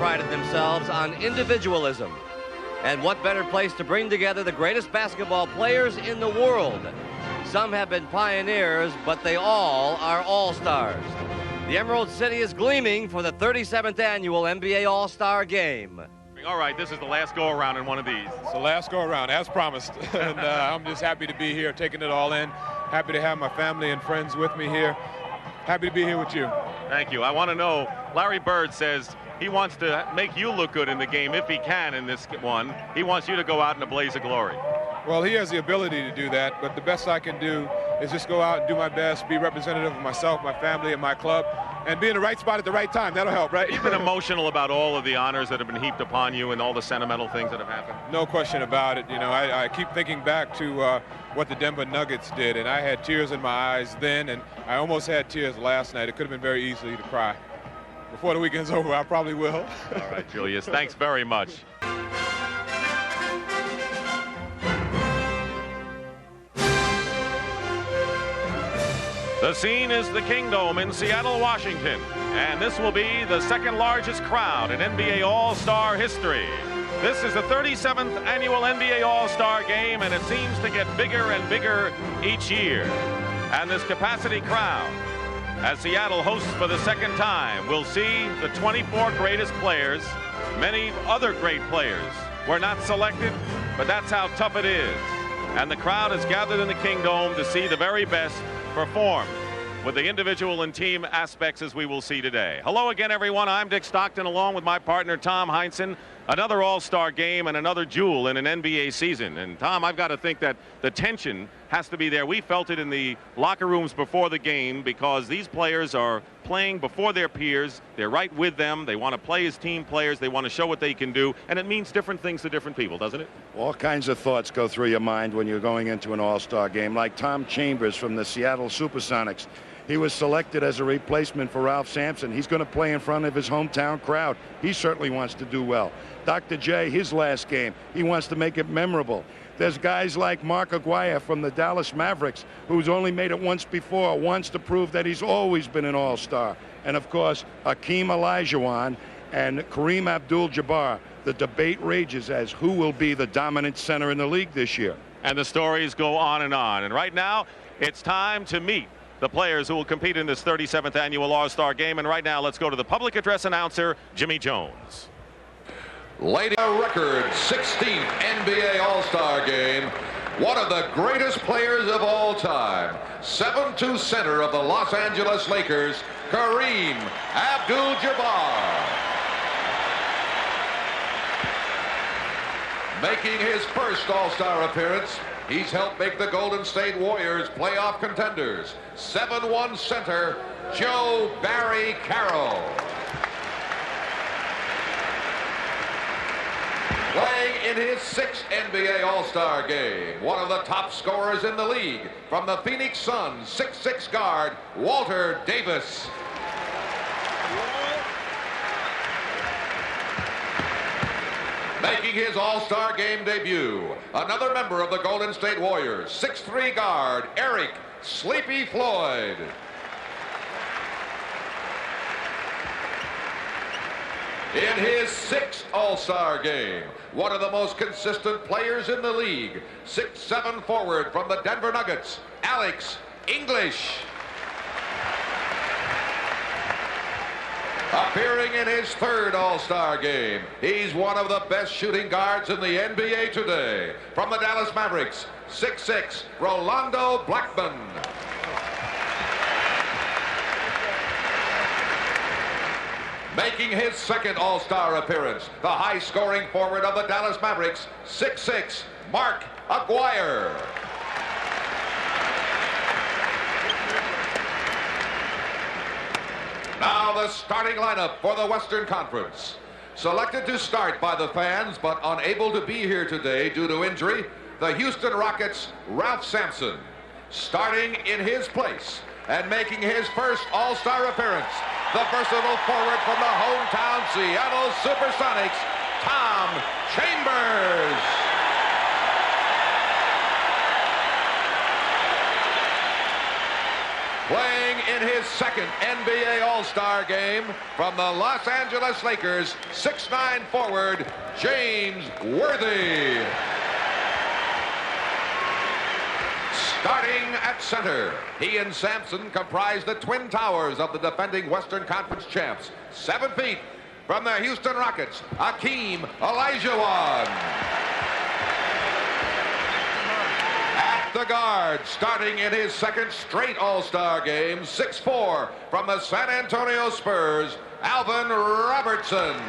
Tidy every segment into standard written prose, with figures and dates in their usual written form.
prided themselves on individualism. And what better place to bring together the greatest basketball players in the world? Some have been pioneers, but they all are all-stars. The Emerald City is gleaming for the 37th annual NBA All-Star Game. All right, this is the last go-around in one of these. It's the last go-around, as promised. And I'm just happy to be here, taking it all in. Happy to have my family and friends with me here. Happy to be here with you. Thank you. I want to know, Larry Bird says he wants to make you look good in the game if he can in this one. He wants you to go out in a blaze of glory. Well, he has the ability to do that, but the best I can do is just go out and do my best, be representative of myself, my family, and my club, and be in the right spot at the right time. That'll help, right? You've been emotional about all of the honors that have been heaped upon you and all the sentimental things that have happened. No question about it. You know, I keep thinking back to what the Denver Nuggets did, and I had tears in my eyes then, and I almost had tears last night. It could have been very easy to cry. Before the weekend's over, I probably will. All right, Julius, thanks very much. The scene is the Kingdome in Seattle, Washington, and this will be the second largest crowd in NBA All-Star history. This is the 37th annual NBA All-Star Game, and it seems to get bigger and bigger each year. And this capacity crowd, as Seattle hosts for the second time, will see the 24 greatest players. Many other great players were not selected, but that's how tough it is. And the crowd is gathered in the Kingdome to see the very best perform with the individual and team aspects as we will see today. Hello again, everyone. I'm Dick Stockton, along with my partner, Tom Heinsohn. Another All-Star game and another jewel in an NBA season. And, Tom, I've got to think that the tension has to be there. We felt it in the locker rooms before the game because these players are playing before their peers. They're right with them. They want to play as team players. They want to show what they can do. And it means different things to different people, doesn't it? All kinds of thoughts go through your mind when you're going into an All-Star game, like Tom Chambers from the Seattle Supersonics. He was selected as a replacement for Ralph Sampson. He's going to play in front of his hometown crowd. He certainly wants to do well. Dr. J, his last game, he wants to make it memorable. There's guys like Mark Aguirre from the Dallas Mavericks, who's only made it once before, wants to prove that he's always been an all-star. And, of course, Hakeem Olajuwon and Kareem Abdul-Jabbar. The debate rages as who will be the dominant center in the league this year. And the stories go on and on. And right now, it's time to meet the players who will compete in this 37th annual All-Star Game. And right now, let's go to the public address announcer, Jimmy Jones. Lady record 16th NBA All-Star Game. One of the greatest players of all time, 7'2" center of the Los Angeles Lakers, Kareem Abdul-Jabbar. Making his first All-Star appearance, he's helped make the Golden State Warriors playoff contenders. 7'1" center, Joe Barry Carroll. Playing in his 6th NBA All-Star game, one of the top scorers in the league, from the Phoenix Suns, 6'6" guard, Walter Davis. Making his All-Star game debut, another member of the Golden State Warriors, 6'3" guard, Eric Sleepy Floyd. In his 6th All-Star game, one of the most consistent players in the league, 6'7" forward from the Denver Nuggets, Alex English. Appearing in his 3rd All-Star game, he's one of the best shooting guards in the NBA today. From the Dallas Mavericks, 6'6", Rolando Blackman. Making his 2nd All-Star appearance, the high-scoring forward of the Dallas Mavericks, 6'6", Mark Aguirre. Now the starting lineup for the Western Conference. Selected to start by the fans, but unable to be here today due to injury, the Houston Rockets' Ralph Sampson. Starting in his place and making his first All-Star appearance, the versatile forward from the hometown Seattle Supersonics, Tom Chambers. Playing in his second NBA All-Star game from the Los Angeles Lakers, 6'9" forward, James Worthy. Starting at center, he and Sampson comprise the twin towers of the defending Western Conference champs. 7 feet from the Houston Rockets, Hakeem Olajuwon. At the guard, starting in his second straight All-Star game, 6'4", from the San Antonio Spurs, Alvin Robertson.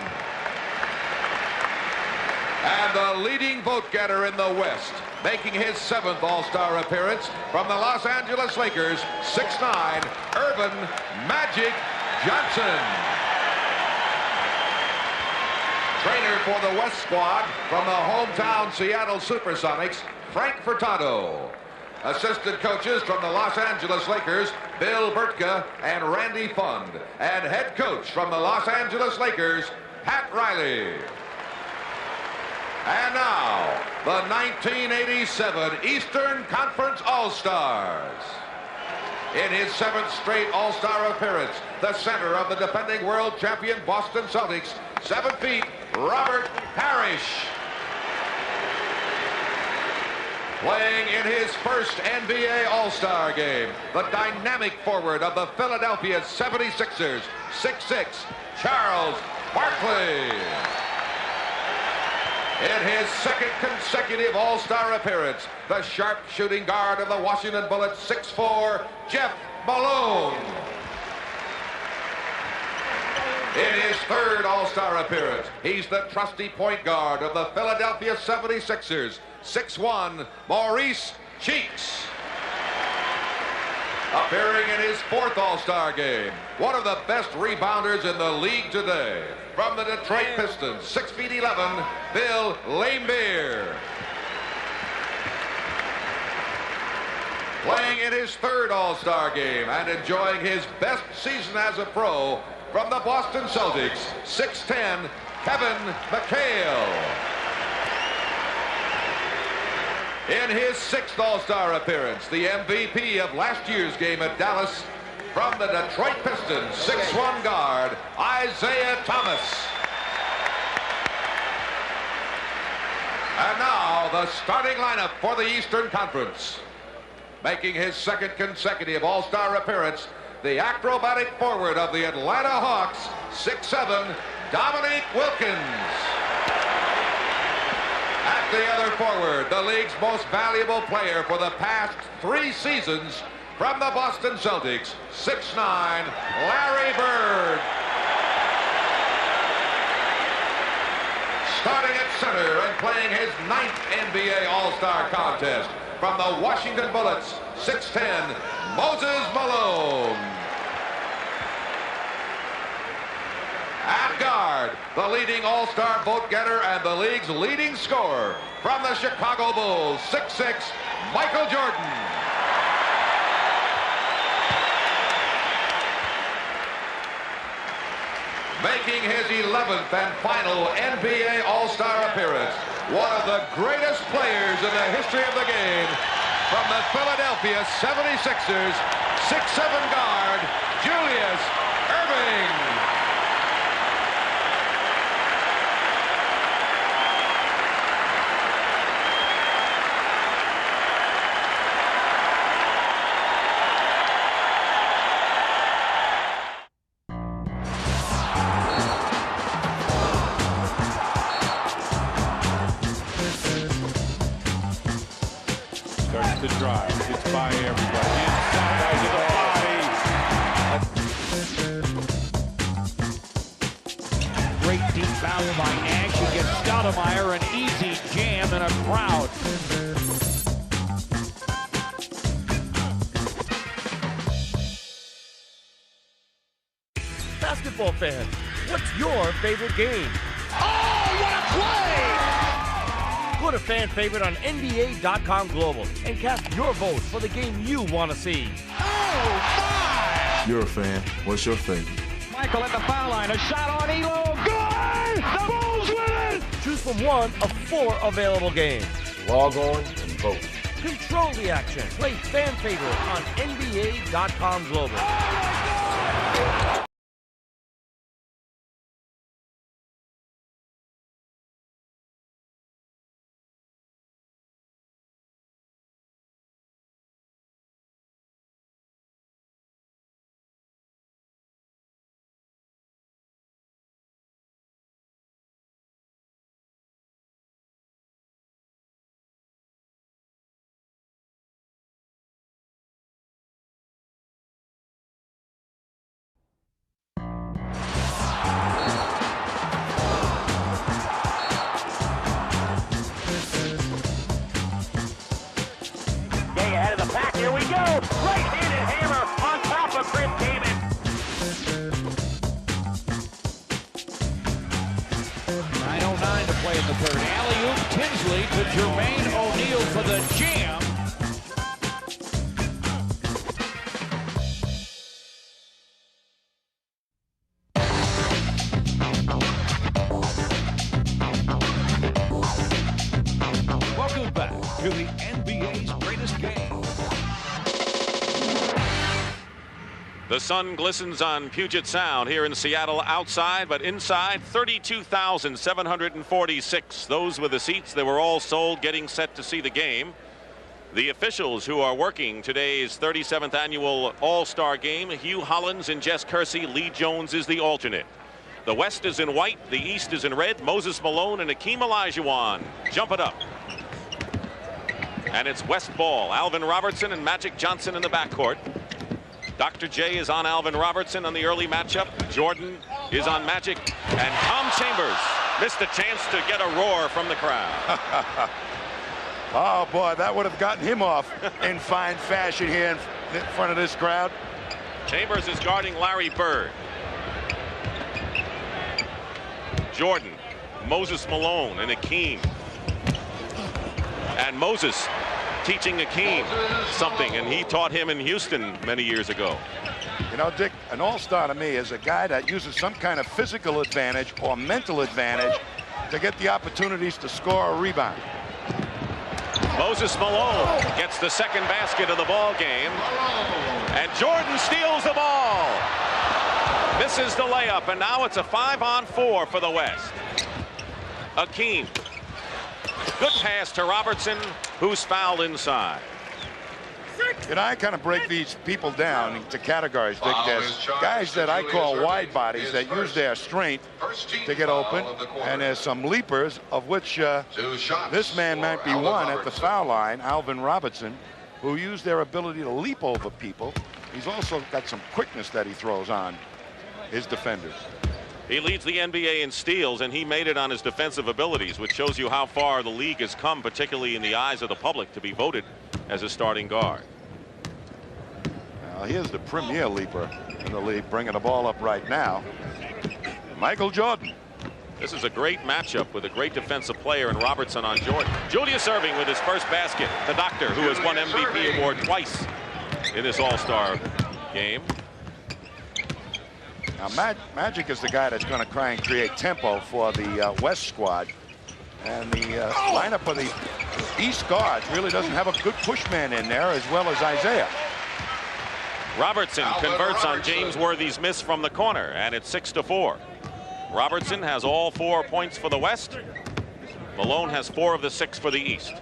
And the leading vote-getter in the West, making his 7th All-Star appearance from the Los Angeles Lakers, 6'9", Erving Magic Johnson. Trainer for the West squad from the hometown Seattle Supersonics, Frank Furtado. Assistant coaches from the Los Angeles Lakers, Bill Bertka and Randy Fund. And head coach from the Los Angeles Lakers, Pat Riley. And now, the 1987 Eastern Conference All-Stars. In his 7th straight All-Star appearance, the center of the defending world champion Boston Celtics, 7 feet, Robert Parrish. Playing in his first NBA All-Star game, the dynamic forward of the Philadelphia 76ers, 6'6", Charles Barkley. In his second consecutive All-Star appearance, the sharp shooting guard of the Washington Bullets, 6'4", Jeff Malone. In his 3rd All-Star appearance, he's the trusty point guard of the Philadelphia 76ers, 6'1", Maurice Cheeks. Appearing in his 4th All-Star game, one of the best rebounders in the league today, from the Detroit Pistons, 6'11", Bill Laimbeer. Playing in his 3rd All-Star game and enjoying his best season as a pro, from the Boston Celtics, 6'10", Kevin McHale. In his 6th All-Star appearance, the MVP of last year's game at Dallas, from the Detroit Pistons, 6'1" guard, Isiah Thomas. And now, the starting lineup for the Eastern Conference. Making his 2nd consecutive All-Star appearance, the acrobatic forward of the Atlanta Hawks, 6'7", Dominique Wilkins. At the other forward, the league's most valuable player for the past 3 seasons, from the Boston Celtics, 6'9", Larry Bird. Starting at center and playing his 9th NBA All-Star contest, from the Washington Bullets, 6'10", Moses Malone. At guard, the leading All-Star vote-getter and the league's leading scorer, from the Chicago Bulls, 6'6", Michael Jordan. Making his 11th and final NBA All-Star appearance, one of the greatest players in the history of the game, from the Philadelphia 76ers, 6'7" guard, Julius Erving. The drive, it's by everybody. Inside to the body. Great deep foul by Nash. He gets Stoudemire, an easy jam and a crowd. Basketball fans, what's your favorite game? Oh, what a play! Put a fan favorite on NBA.com Global and cast your vote for the game you want to see. Oh, my! You're a fan. What's your favorite? Michael at the foul line. A shot on Elo. Good! The Bulls win it! Choose from one of 4 available games. Log on and vote. Control the action. Play Fan Favorite on NBA.com Global. Ahead of the pack, here we go! Right-handed hammer on top of Chris Damon. 9:09 to play in the third. Alley-oop Tinsley to Jermaine O'Neal for the jam. Welcome back to the NBA's greatest game. The sun glistens on Puget Sound here in Seattle outside, but inside 32,746. Those were the seats. They were all sold, getting set to see the game. The officials who are working today's 37th annual All-Star game, Hugh Hollins and Jess Kersey. Lee Jones is the alternate. The West is in white, the East is in red. Moses Malone and Hakeem Olajuwon jump it up. And it's West ball. Alvin Robertson and Magic Johnson in the backcourt. Dr. J is on Alvin Robertson on the early matchup. Jordan is on Magic. And Tom Chambers missed a chance to get a roar from the crowd. Oh, boy, that would have gotten him off in fine fashion here in front of this crowd. Chambers is guarding Larry Bird. Jordan, Moses Malone, and Hakeem. And Moses teaching Hakeem something, and he taught him in Houston many years ago. You know, Dick, an all-star to me is a guy that uses some kind of physical advantage or mental advantage to get the opportunities to score a rebound. Moses Malone gets the second basket of the ball game, and Jordan steals the ball. Misses the layup, and now it's a 5-on-4 for the West. Hakeem. Good pass to Robertson, who's fouled inside. You know, I kind of break these people down into categories, Dick. There's guys that I call wide bodies that use their strength to get open, and there's some leapers, of which this man might be one at the foul line, Alvin Robertson, who use their ability to leap over people. He's also got some quickness that he throws on his defenders. He leads the NBA in steals, and he made it on his defensive abilities, which shows you how far the league has come, particularly in the eyes of the public, to be voted as a starting guard. Now, here's the premier leaper in the league, bringing the ball up right now, Michael Jordan. This is a great matchup with a great defensive player in Robertson on Jordan. Julius Erving with his first basket, the doctor who has won MVP award twice in this All-Star game. Now, Magic is the guy that's going to try and create tempo for the West squad. And the lineup of the East guards really doesn't have a good push man in there, as well as Isiah. Robertson converts on James Worthy's miss from the corner, and it's 6-4. Robertson has all 4 points for the West. Malone has 4 of the 6 for the East.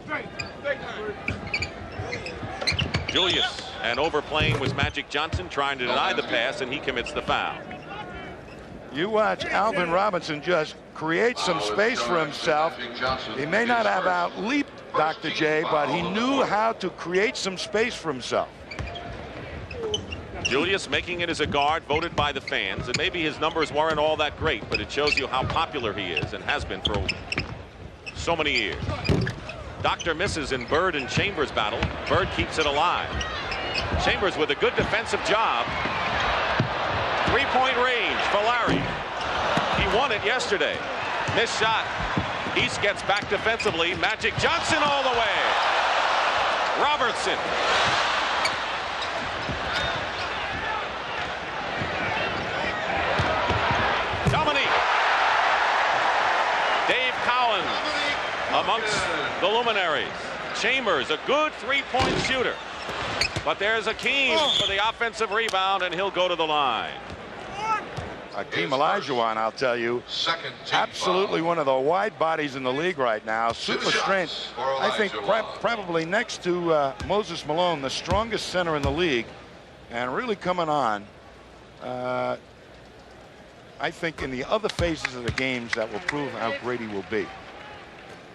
Julius, and overplaying was Magic Johnson, trying to deny the pass, and he commits the foul. You watch Alvin Robertson just create some space for himself. He may not have out-leaped Dr. J, but he knew how to create some space for himself. Julius making it as a guard, voted by the fans, and maybe his numbers weren't all that great, but it shows you how popular he is and has been for so many years. Doctor misses in Bird and Chambers battle. Bird keeps it alive. Chambers with a good defensive job. Three-point range for Larry. He won it yesterday. Missed shot. East gets back defensively. Magic Johnson all the way. Robertson. Dominique. Dave Cowens amongst the luminaries. Chambers, a good three-point shooter. But there's Hakeem for the offensive rebound, and he'll go to the line. Hakeem Olajuwon, I'll tell you, absolutely one of the wide bodies in the league right now. Super strength. I think probably next to Moses Malone, the strongest center in the league, and really coming on. I think in the other phases of the games that will prove how great he will be.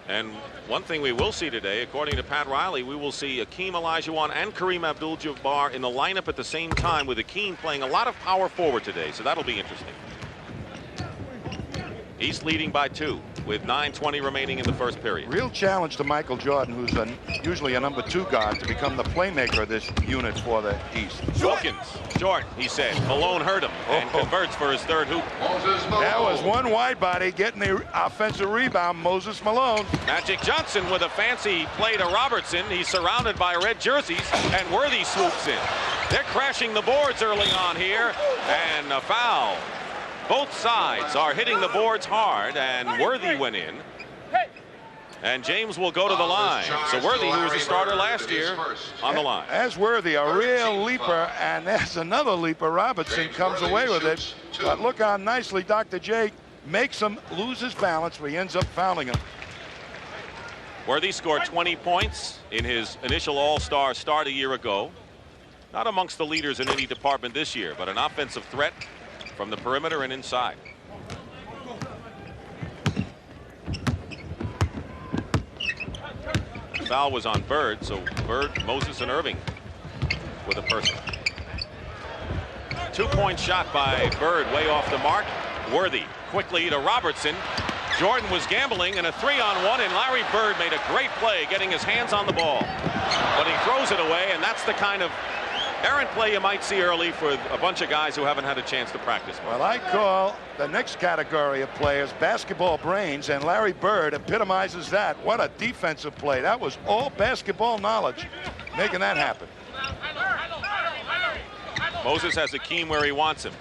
And one thing we will see today, according to Pat Riley, we will see Hakeem Olajuwon and Kareem Abdul-Jabbar in the lineup at the same time, with Hakeem playing a lot of power forward today, so that'll be interesting. East leading by 2 with 9:20 remaining in the first period. Real challenge to Michael Jordan, who's usually a number 2 guard, to become the playmaker of this unit for the East. Wilkins, short, he said. Malone hurt him and converts for his third hoop. That was one wide body getting the offensive rebound, Moses Malone. Magic Johnson with a fancy play to Robertson. He's surrounded by red jerseys, and Worthy swoops in. They're crashing the boards early on here, and a foul. Both sides are hitting the boards hard, and Worthy went in. And James will go to the line. So Worthy, who was a starter last year, on the line. As Worthy, a real leaper, and there's another leaper. Robertson comes away with it. But look how nicely Dr. J makes him lose his balance, but he ends up fouling him. Worthy scored 20 points in his initial All-Star start a year ago. Not amongst the leaders in any department this year, but an offensive threat from the perimeter and inside. The foul was on Bird, so Bird, Moses, and Erving with a personal. 2-point shot by Bird, way off the mark. Worthy quickly to Robertson. Jordan was gambling, and a 3-on-1, and Larry Bird made a great play getting his hands on the ball. But he throws it away, and that's the kind of errant play you might see early for a bunch of guys who haven't had a chance to practice. Well, I call the next category of players basketball brains, and Larry Bird epitomizes that. What a defensive play. That was all basketball knowledge making that happen. Moses has Hakeem where he wants him.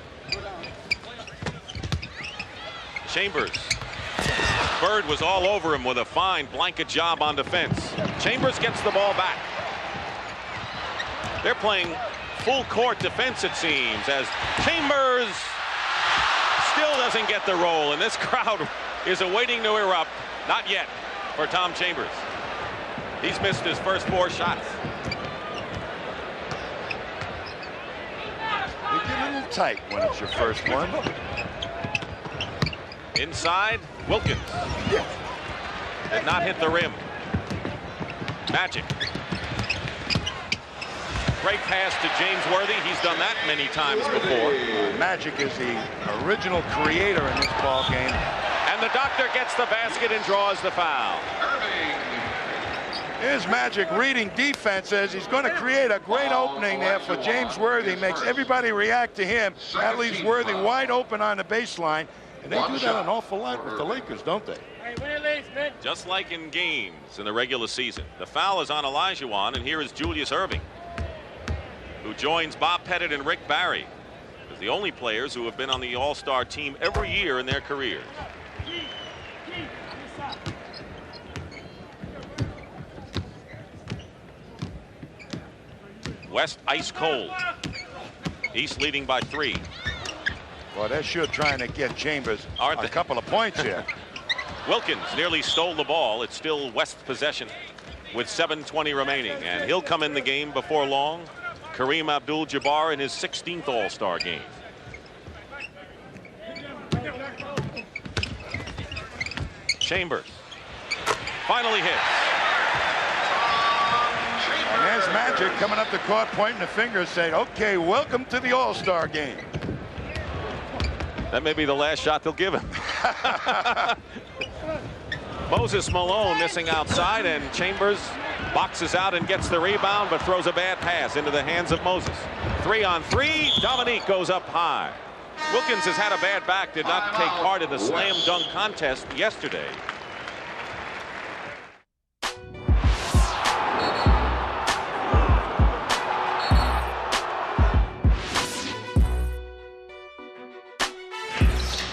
Chambers. Bird was all over him with a fine blanket job on defense. Chambers gets the ball back. They're playing full court defense, it seems, as Chambers still doesn't get the roll, and this crowd is awaiting to erupt. Not yet for Tom Chambers. He's missed his first 4 shots. You get a little tight when it's your first one. Inside, Wilkins. Did not hit the rim. Magic. Great pass to James Worthy. He's done that many times before. Magic is the original creator in this ball game. And the doctor gets the basket and draws the foul. Here's Magic reading defenses. He's going to create a great opening there for James Worthy. Makes everybody react to him. That leaves Worthy wide open on the baseline. And they do that an awful lot with the Lakers, don't they? Just like in games in the regular season. The foul is on Olajuwon, and here is Julius Erving, who joins Bob Pettit and Rick Barry as the only players who have been on the All-Star team every year in their careers. West ice cold. East leading by 3. Well, they're sure trying to get Chambers a couple of points here. Wilkins nearly stole the ball. It's still West possession with 7:20 remaining, and he'll come in the game before long. Kareem Abdul-Jabbar in his 16th All-Star game. Chambers finally hits. And there's Magic coming up the court, pointing the finger, saying, okay, welcome to the All-Star game. That may be the last shot they'll give him. Moses Malone missing outside, and Chambers boxes out and gets the rebound, but throws a bad pass into the hands of Moses. 3-on-3. Dominique goes up high. Wilkins has had a bad back, did not take part in the slam dunk contest yesterday.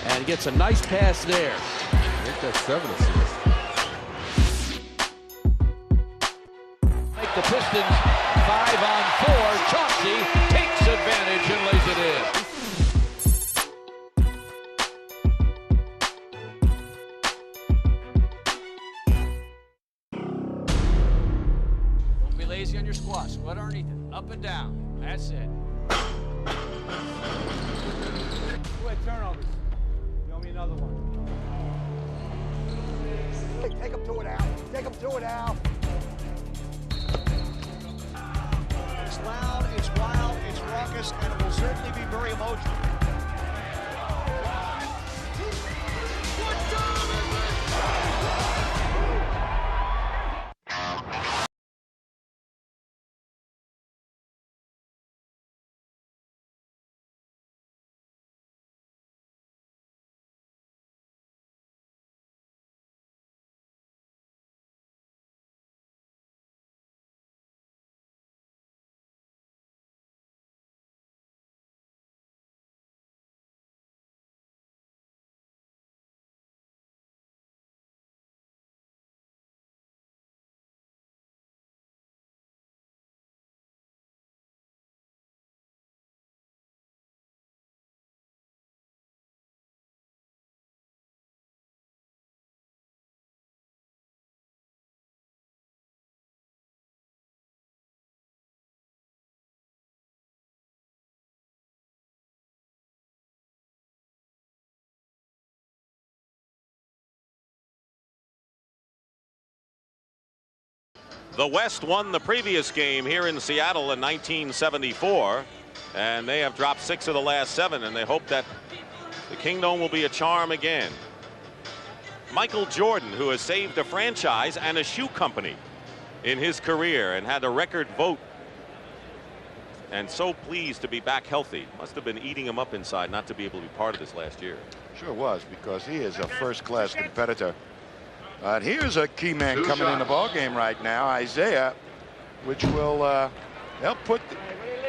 And he gets a nice pass there. I think that's 7 assists. the Pistons 5-on-4. Chauncey takes advantage and lays it in. Don't be lazy on your squat. Squat underneath it. Up and down. That's it. Go ahead, turnovers. Show me another one. Take him to it, Al. Take him to it, Al. It's loud, it's wild, it's raucous, and it will certainly be very emotional. The West won the previous game here in Seattle in 1974, and they have dropped 6 of the last 7, and they hope that the Kingdome will be a charm again. Michael Jordan, who has saved a franchise and a shoe company in his career and had a record vote, and so pleased to be back healthy. Must have been eating him up inside not to be able to be part of this last year. Sure was, because he is a first-class competitor. Here's a key man coming in the ball game right now, Isiah, which will help put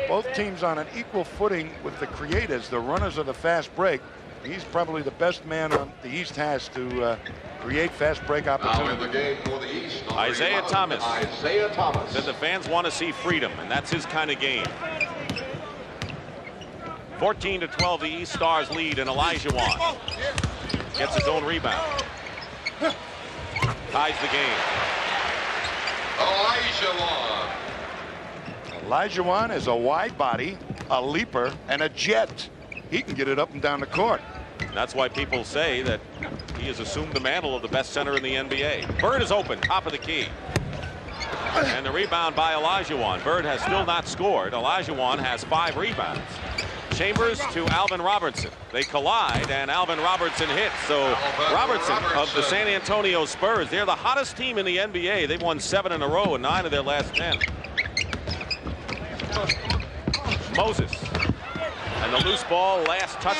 both teams on an equal footing with the creators, the runners of the fast break. He's probably the best man on the East has to create fast break opportunities. Now in the game for the East, Isiah Thomas. Isiah Thomas said the fans want to see freedom, and that's his kind of game. 14-12, the East Stars lead, and Olajuwon gets his own rebound. Ties the game. Olajuwon is a wide body, a leaper, and a jet. He can get it up and down the court. That's why people say that he has assumed the mantle of the best center in the NBA. Bird is open, top of the key. And the rebound by Olajuwon. Bird has still not scored. Olajuwon has 5 rebounds. Chambers to Alvin Robertson. They collide, and Alvin Robertson hits. So Robertson of the San Antonio Spurs, they're the hottest team in the NBA. They've won 7 in a row and 9 of their last 10. Moses. And the loose ball, last touch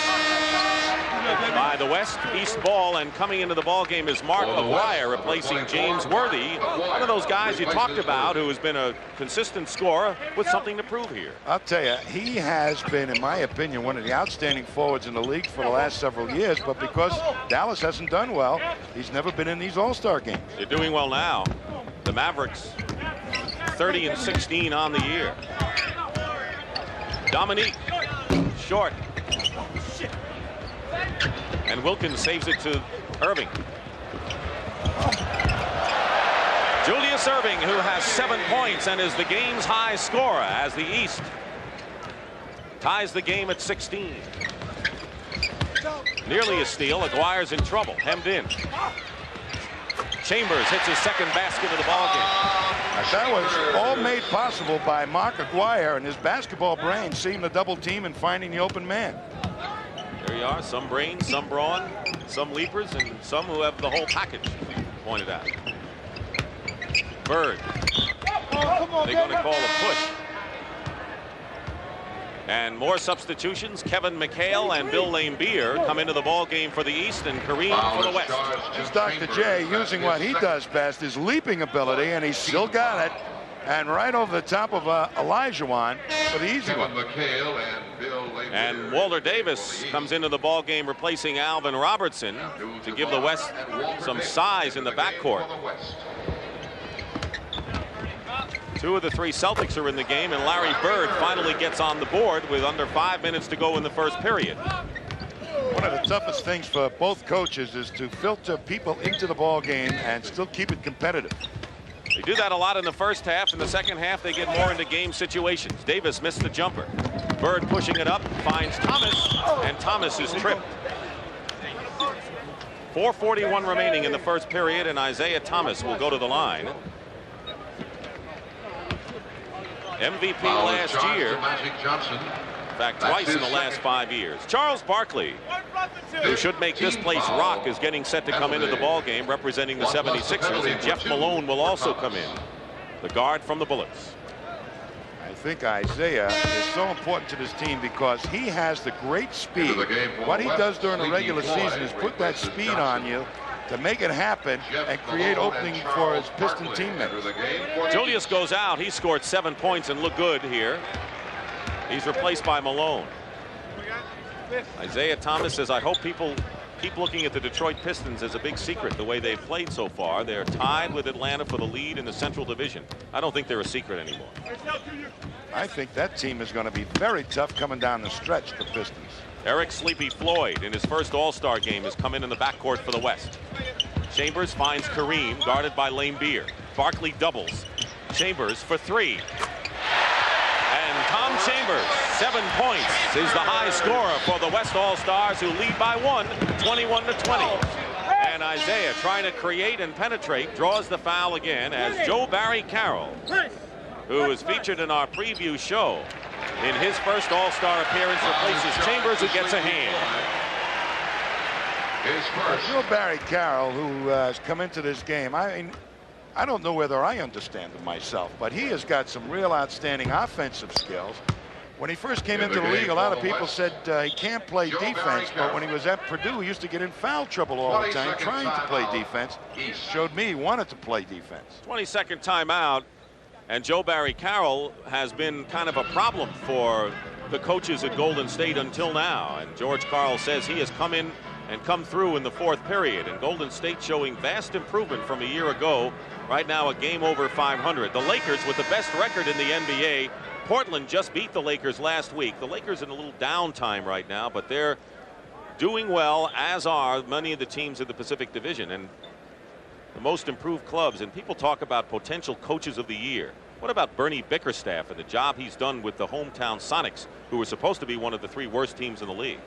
by the West. East ball, and coming into the ball game is Mark Aguirre replacing James Worthy, one of those guys you talked about who has been a consistent scorer with something to prove here. I'll tell you, he has been, in my opinion, one of the outstanding forwards in the league for the last several years, but because Dallas hasn't done well, he's never been in these All-Star games. They're doing well now. The Mavericks 30-16 on the year. Dominique, short. And Wilkins saves it to Erving. Julius Erving, who has 7 points and is the game's high scorer as the East ties the game at 16. Nearly a steal. Aguirre's in trouble, hemmed in. Chambers hits his second basket of the ball game. That was all made possible by Mark Aguirre and his basketball brain, seeing the double team and finding the open man. There you are, some brains, some brawn, some leapers, and some who have the whole package pointed out. Bird. They're going to call a push. And more substitutions. Kevin McHale and Bill Laimbeer come into the ball game for the East, and Kareem for the West. It's Dr. J using what he does best, his leaping ability, and he's still got it. And right over the top of Olajuwon for the easy one. And Walter Davis comes into the ball game replacing Alvin Robertson to give the West some size in the backcourt. Two of the three Celtics are in the game, and Larry Bird finally gets on the board with under 5 minutes to go in the first period. One of the toughest things for both coaches is to filter people into the ball game and still keep it competitive. They do that a lot in the first half. In the second half, they get more into game situations. Davis missed the jumper. Bird pushing it up, finds Thomas, and Thomas is tripped. 4:41 remaining in the first period, and Isiah Thomas will go to the line. MVP last year. In fact, twice in the last 5 years. Charles Barkley, who should make this place rock, is getting set to come into the ball game representing the 76ers, and Jeff Malone will also come in, the guard from the Bullets. I think Isiah is so important to this team because he has the great speed. What he does during the regular season is put that speed on you to make it happen and create opening for his Piston teammates. Julius goes out. He scored 7 points and looked good here. He's replaced by Malone. Isiah Thomas says, I hope people keep looking at the Detroit Pistons as a big secret the way they've played so far. They're tied with Atlanta for the lead in the Central Division. I don't think they're a secret anymore. I think that team is going to be very tough coming down the stretch, the Pistons. Eric Sleepy Floyd in his first All-Star game has come in the backcourt for the West. Chambers finds Kareem, guarded by Lane Beer. Barkley doubles. Chambers for three. And Tom Chambers, 7 points, is the high scorer for the West All-Stars, who lead by 1, 21-20. And Isiah, trying to create and penetrate, draws the foul again as Joe Barry Carroll, who was featured in our preview show, in his first All-Star appearance, replaces Chambers, who gets a hand. Joe Barry Carroll, who has come into this game, I don't know whether I understand him myself, but he has got some real outstanding offensive skills. When he first came into the league, a lot of people said he can't play defense, but when he was at Purdue, he used to get in foul trouble all the time trying to play defense. Showed me he wanted to play defense. 22nd timeout, and Joe Barry Carroll has been kind of a problem for the coaches at Golden State until now, and George Karl says he has come in and come through in the fourth period, and Golden State showing vast improvement from a year ago. Right now a game over 500. The Lakers with the best record in the NBA. Portland just beat the Lakers last week. The Lakers in a little downtime right now, but they're doing well, as are many of the teams in the Pacific Division and the most improved clubs. And people talk about potential coaches of the year. What about Bernie Bickerstaff and the job he's done with the hometown Sonics, who were supposed to be one of the 3 worst teams in the league?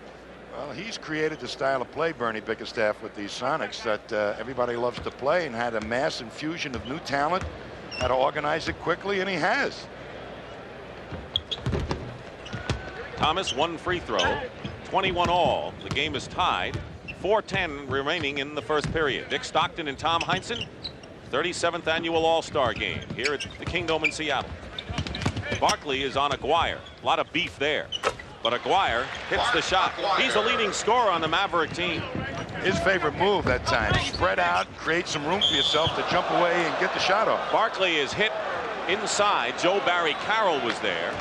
Well, he's created the style of play, Bernie Bickerstaff, with these Sonics that everybody loves to play, and had a mass infusion of new talent, how to organize it quickly, and he has. Thomas, 1 free throw, 21 all. The game is tied. 4:10 remaining in the first period. Dick Stockton and Tom Heinsohn, 37th annual All-Star game here at the Kingdome in Seattle. Barkley is on Aguirre. A lot of beef there. But Aguirre hits the shot. He's the leading scorer on the Maverick team. His favorite move that time. Spread out, create some room for yourself to jump away and get the shot off. Barkley is hit inside. Joe Barry Carroll was there.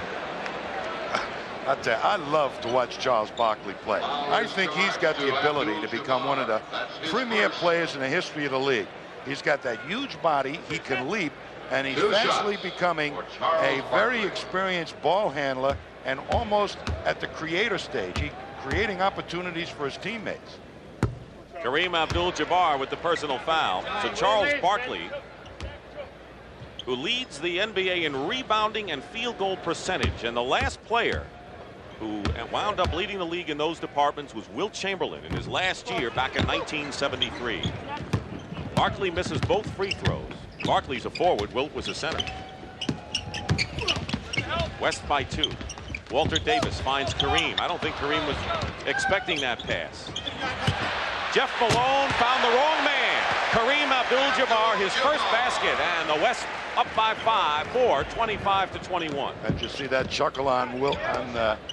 I tell you, I love to watch Charles Barkley play. I think he's got the ability to become one of the premier players in the history of the league. He's got that huge body. He can leap, and he's fastly becoming a very experienced ball handler, and almost at the creator stage. He's creating opportunities for his teammates. Kareem Abdul-Jabbar with the personal foul. So Charles Barkley, who leads the NBA in rebounding and field goal percentage, and the last player who wound up leading the league in those departments was Wilt Chamberlain in his last year back in 1973. Barkley misses both free throws. Barkley's a forward. Wilt was a center. West by 2. Walter Davis finds Kareem. I don't think Kareem was expecting that pass. Jeff Malone found the wrong man. Kareem Abdul-Jabbar, his first basket, and the West up by 5, 25-21. And you see that chuckle on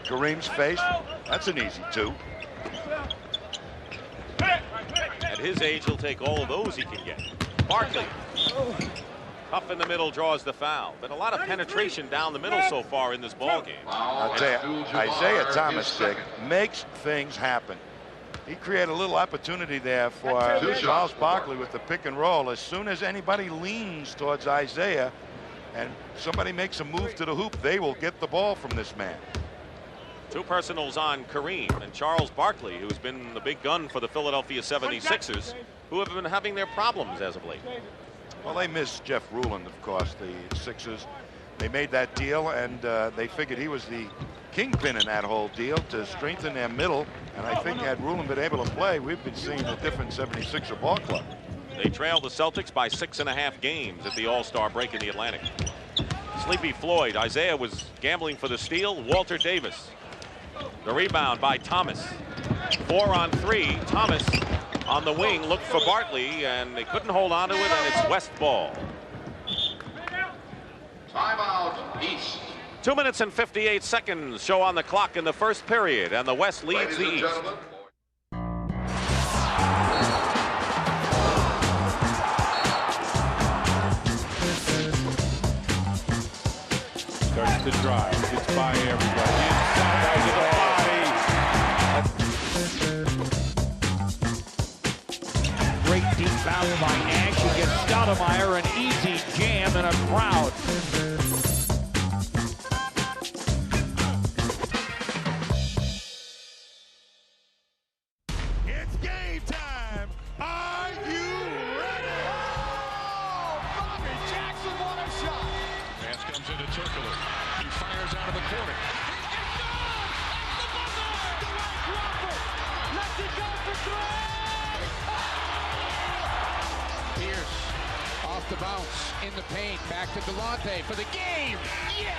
Kareem's face? That's an easy 2. At his age, he'll take all of those he can get. Barkley, tough in the middle, draws the foul. But a lot of penetration down the middle so far in this ball game. I'll tell you, Isiah Thomas makes things happen. He created a little opportunity there for Charles Barkley with the pick and roll. As soon as anybody leans towards Isiah, and somebody makes a move to the hoop, they will get the ball from this man. 2 personals on Kareem and Charles Barkley, who's been the big gun for the Philadelphia 76ers, who have been having their problems as of late. Well, they miss Jeff Ruland, of course, the Sixers. They made that deal, and they figured he was the kingpin in that whole deal to strengthen their middle. And I think had Ruland been able to play, we've been seeing a different 76er ball club. They trailed the Celtics by 6.5 games at the All-Star break in the Atlantic. Sleepy Floyd. Isiah was gambling for the steal. Walter Davis. The rebound by Thomas. 4 on 3. Thomas on the wing looked for Barkley, and they couldn't hold on to it, and it's West ball. Timeout East. 2 minutes and 58 seconds show on the clock in the first period, and the West leads the East. Starts to drive. Gets by everybody. Inside to the body. Great deep foul by Nash. He gets Stoudemire, an easy jam in a crowd. It's game time. Are you ready? Oh, Bobby Jackson, what a shot. Pass comes into Turkler. He fires out of the corner. Let's it go for 3. Pierce off the bounce in the paint. Back to Delonte for the game. Yes!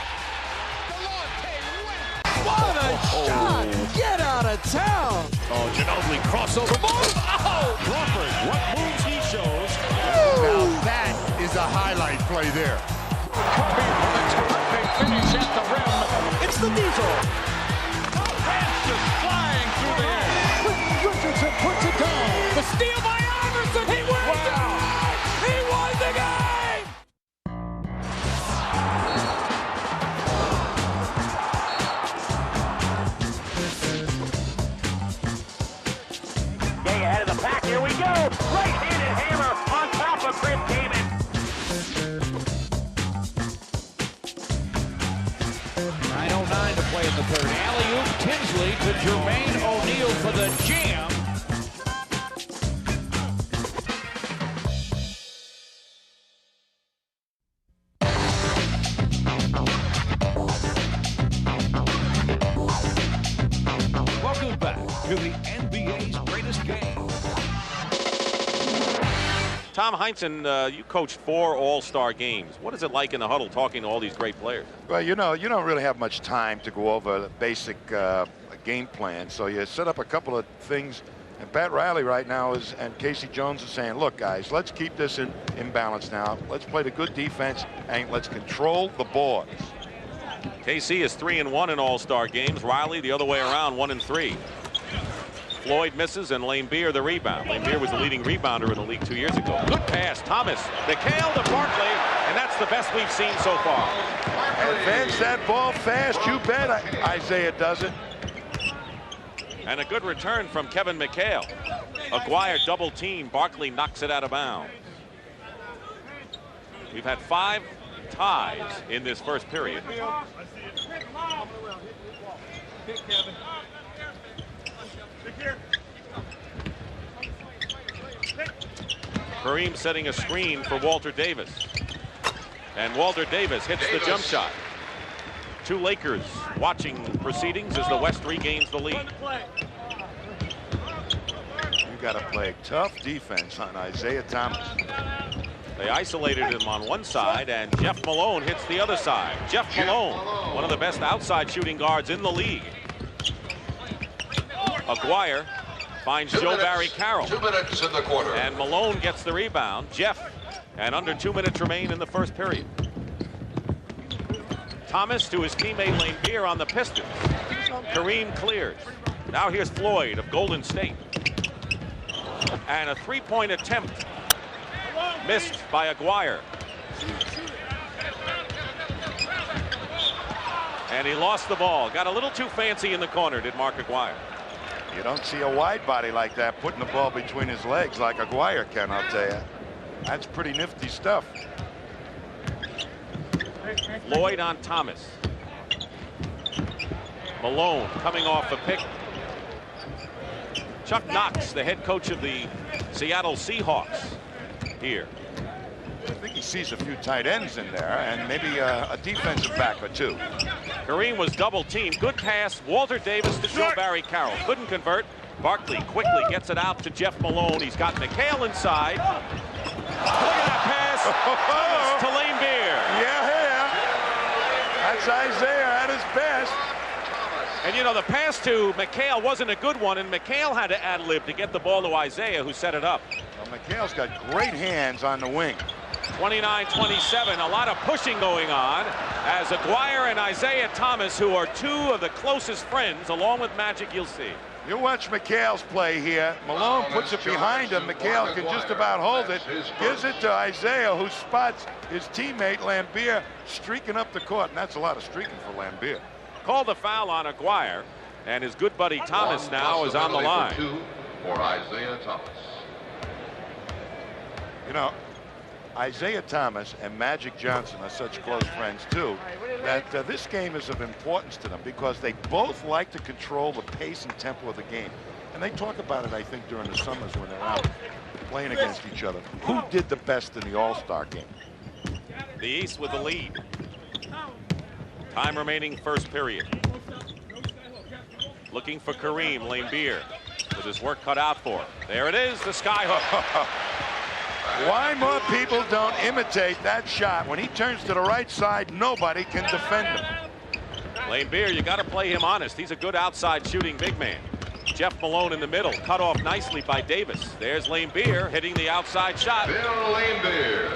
Delonte wins. What a shot! Get out of town! Oh, Ginobili crossover move. Oh! Crawford, what moves he shows. Now that is a highlight play there. Kobe with a terrific finish at the rim. It's the Diesel. Pass just flying through the air. Richardson puts it down. The steal by Iverson. He wins it. He won the game. Stay ahead of the pack. Here we go. Right-handed hammer on top of Chris Damon. 9:09 to play in the third. Alley-oop Tinsley to Jermaine O'Neal for the jam. Welcome back to the NBA's greatest game. Tom Heinsohn, you coached 4 All-Star games. What is it like in the huddle talking to all these great players? Well, you know, you don't really have much time to go over the basic game plan, so you set up a couple of things. And Pat Riley right now and Casey Jones are saying, look, guys, let's keep this in balance now. Let's play the good defense, and let's control the boards. KC is 3-1 in All-Star games. Riley the other way around, 1-3. Floyd misses, and Laimbeer the rebound. Laimbeer was the leading rebounder in the league 2 years ago. Good pass, Thomas. McHale to Barkley, and that's the best we've seen so far. Advance that ball fast, you bet. Isiah does it. And a good return from Kevin McHale. Aguirre double team. Barkley knocks it out of bounds. We've had 5 ties in this first period. Kareem setting a screen for Walter Davis. And Walter Davis hits the jump shot. 2 Lakers watching proceedings as the West regains the lead. You got to play tough defense on Isiah Thomas. They isolated him on one side, and Jeff Malone hits the other side. Jeff Malone, one of the best outside shooting guards in the league. Aguirre finds Joe Barry Carroll. 2 minutes in the quarter. And Malone gets the rebound. Jeff, and under 2 minutes remain in the first period. Thomas to his teammate Laimbeer on the Pistons. Kareem clears. Now here's Floyd of Golden State. And a 3-point attempt missed by Aguirre. And he lost the ball. Got a little too fancy in the corner, did Mark Aguirre. You don't see a wide body like that putting the ball between his legs like Aguirre can, I'll tell you. That's pretty nifty stuff. Floyd on Thomas. Malone coming off a pick. Chuck Knox, the head coach of the Seattle Seahawks, here. I think he sees a few tight ends in there and maybe a defensive back or two. Kareem was double teamed. Good pass. Walter Davis to Joe Barry Carroll. Couldn't convert. Barkley quickly gets it out to Jeff Malone. He's got McHale inside. Look at that pass. Thomas to Lane Beer. Yeah. That's Isiah at his best. And you know, the pass to McHale wasn't a good one, and McHale had to ad-lib to get the ball to Isiah, who set it up. Well, McHale's got great hands on the wing. 29-27, a lot of pushing going on as Aguirre and Isiah Thomas, who are two of the closest friends, along with Magic, you'll see. You watch McHale's play here. Malone puts it behind him. McHale can just about hold it. Gives it to Isiah, who spots his teammate Lambier streaking up the court, and that's a lot of streaking for Lambier. Called the foul on Aguirre, and his good buddy Thomas now is on the line. For Isiah Thomas. You know, Isiah Thomas and Magic Johnson are such close friends too that this game is of importance to them because they both like to control the pace and tempo of the game. And they talk about it, I think, during the summers when they're out playing against each other. Who did the best in the All-Star game? The East with the lead. Time remaining, first period. Looking for Kareem, Lambier, with his work cut out for him. There it is, the skyhook. Why more people don't imitate that shot? When he turns to the right side, nobody can defend him. Lambier, you got to play him honest. He's a good outside shooting big man. Jeff Malone in the middle, cut off nicely by Davis. There's Lambier hitting the outside shot. Bill Lambier.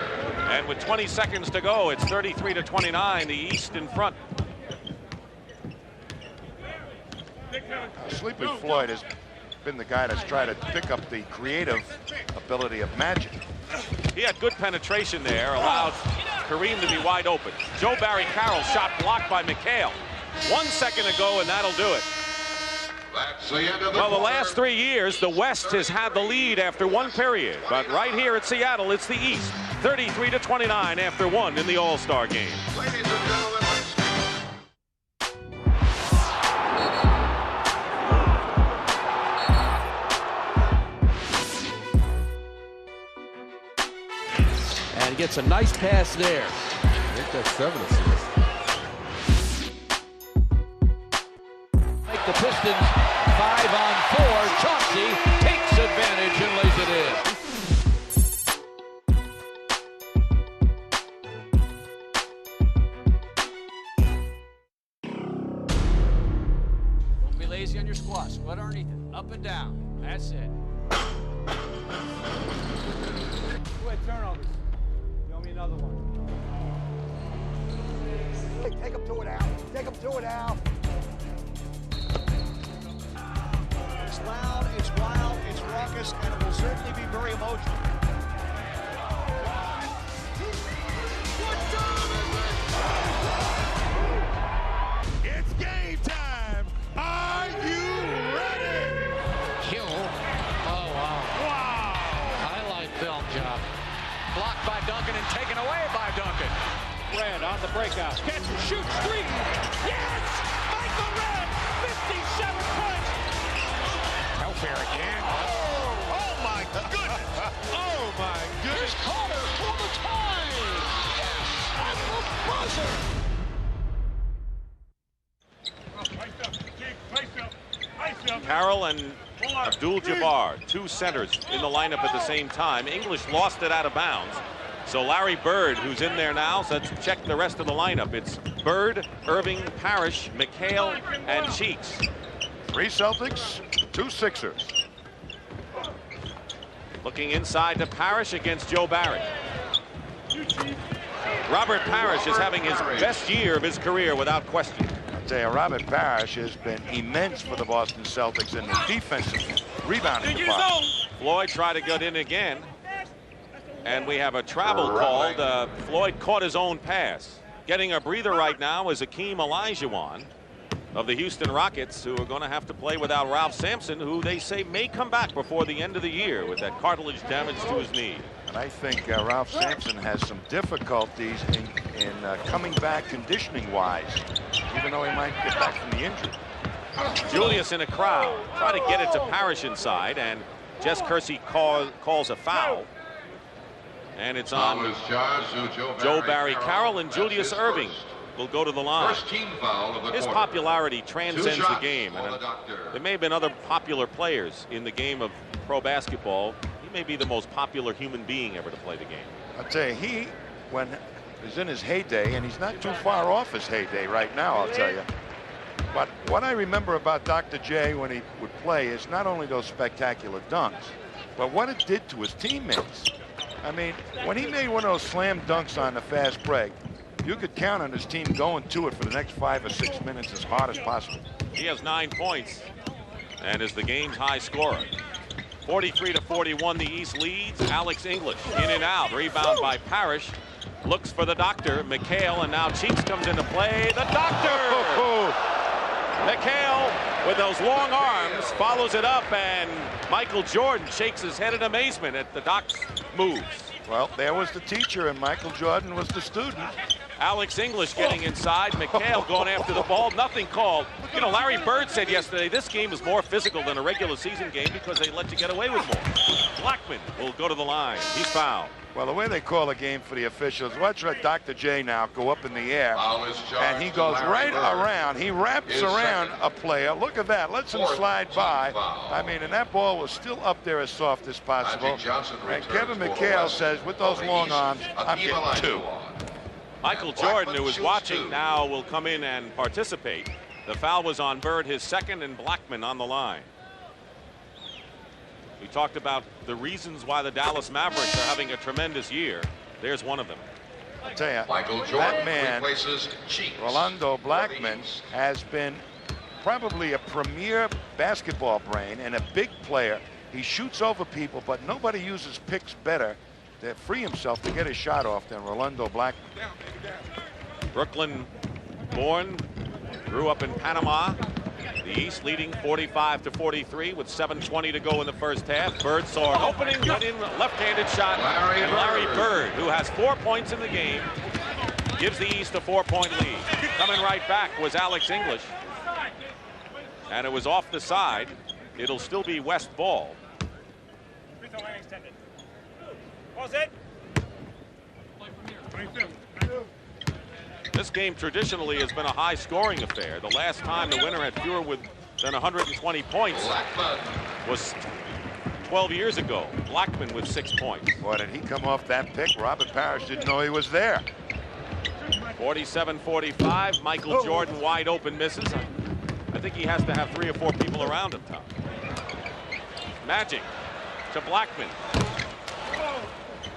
And with 20 seconds to go, it's 33-29, the East in front. Sleepy Floyd has been the guy that's tried to pick up the creative ability of Magic. He had good penetration there, allowed Kareem to be wide open. Joe Barry Carroll shot blocked by McHale. 1 second to go, and that'll do it. That's the end of the Well, the last 3 years, the West has had the lead after one period. But right here at Seattle, it's the East. 33-29 after one in the All-Star game. Ladies and gentlemen, And gets a nice pass there. I think that's 7 assists. Make the Pistons 5-on-4. Chauncey takes advantage and lays it in. Don't be lazy on your squat. Squat underneath it. Up and down. That's it. Go ahead, turnovers. Show me another one. Take him to it, Al. Take him to it, Al. It's loud, it's wild, it's raucous, and it will certainly be very emotional. It's game time. Are you ready? Hill. Oh, wow. Wow. Highlight film job. Blocked by Duncan and taken away by Duncan. Red on the breakout. Catch, shoot, three. Yes! Michael Red, 57 points. Telfair again. Oh my goodness. Oh my goodness. Carter for the tie. Yes! At the buzzer. Carroll and Abdul-Jabbar, two centers in the lineup at the same time. English lost it out of bounds. So Larry Bird, who's in there now, so let's check the rest of the lineup. It's Bird, Erving, Parrish, McHale, and Cheeks. 3 Celtics, 2 Sixers. Looking inside to Parrish against Joe Barry. Robert Parrish is having his best year of his career without question. I'll tell you, Robert Parrish has been immense for the Boston Celtics in the defensive rebounding department. Floyd tried to get in again. And we have a travel called. Floyd caught his own pass. Getting a breather right now is Hakeem Olajuwon of the Houston Rockets, who are going to have to play without Ralph Sampson, who they say may come back before the end of the year with that cartilage damage to his knee. And I think Ralph Sampson has some difficulties in coming back conditioning-wise, even though he might get back from the injury. Julius in a crowd. Try to get it to Parrish inside, and Jess Kersey calls a foul. And it's on Joe Barry Carroll, and Julius Erving will go to the line. First team foul of the His quarter. popularity transcends the game. And the there may have been other popular players in the game of pro basketball. He may be the most popular human being ever to play the game. I'll tell you, he was in his heyday, and he's not too far off his heyday right now, I'll tell you. But what I remember about Dr. J when he would play is not only those spectacular dunks, but what it did to his teammates. I mean, when he made one of those slam dunks on the fast break, you could count on his team going to it for the next 5 or 6 minutes as hard as possible. He has 9 points and is the game's high scorer. 43-41, the East leads. Alex English in and out. Rebound by Parrish. Looks for the doctor, McHale, and now Cheeks comes into play. The doctor! McHale, with those long arms, follows it up, and Michael Jordan shakes his head in amazement at the doc's moves. Well, there was the teacher, and Michael Jordan was the student. Alex English getting inside. McHale going after the ball. Nothing called. You know, Larry Bird said yesterday this game is more physical than a regular season game because they let you get away with more. Blackman will go to the line. He's fouled. Well, the way they call the game for the officials, watch Dr. J now go up in the air, and he goes right around. He wraps around a player. Look at that. Lets him slide by. I mean, and that ball was still up there as soft as possible. And Kevin McHale says, with those long arms, I'm getting 2. Michael Jordan, who was watching, now will come in and participate. The foul was on Bird, his second, and Blackman on the line. We talked about the reasons why the Dallas Mavericks are having a tremendous year. There's one of them. I'll tell you, that man, Rolando Blackman, has been probably a premier basketball brain and a big player. He shoots over people, but nobody uses picks better to free himself to get his shot off than Rolando Blackman. Brooklyn born, grew up in Panama. The East leading 45-43 with 7:20 to go in the first half. Bird saw an opening, went in, left-handed shot, and Larry Bird, who has 4 points in the game, gives the East a 4-point lead. Coming right back was Alex English, and it was off the side. It'll still be West ball. This game traditionally has been a high-scoring affair. The last time the winner had fewer than 120 points was 12 years ago. Blackman with 6 points. Boy, did he come off that pick. Robert Parrish didn't know he was there. 47-45. Michael Jordan wide open misses. I think he has to have 3 or 4 people around him, Tom. Magic to Blackman.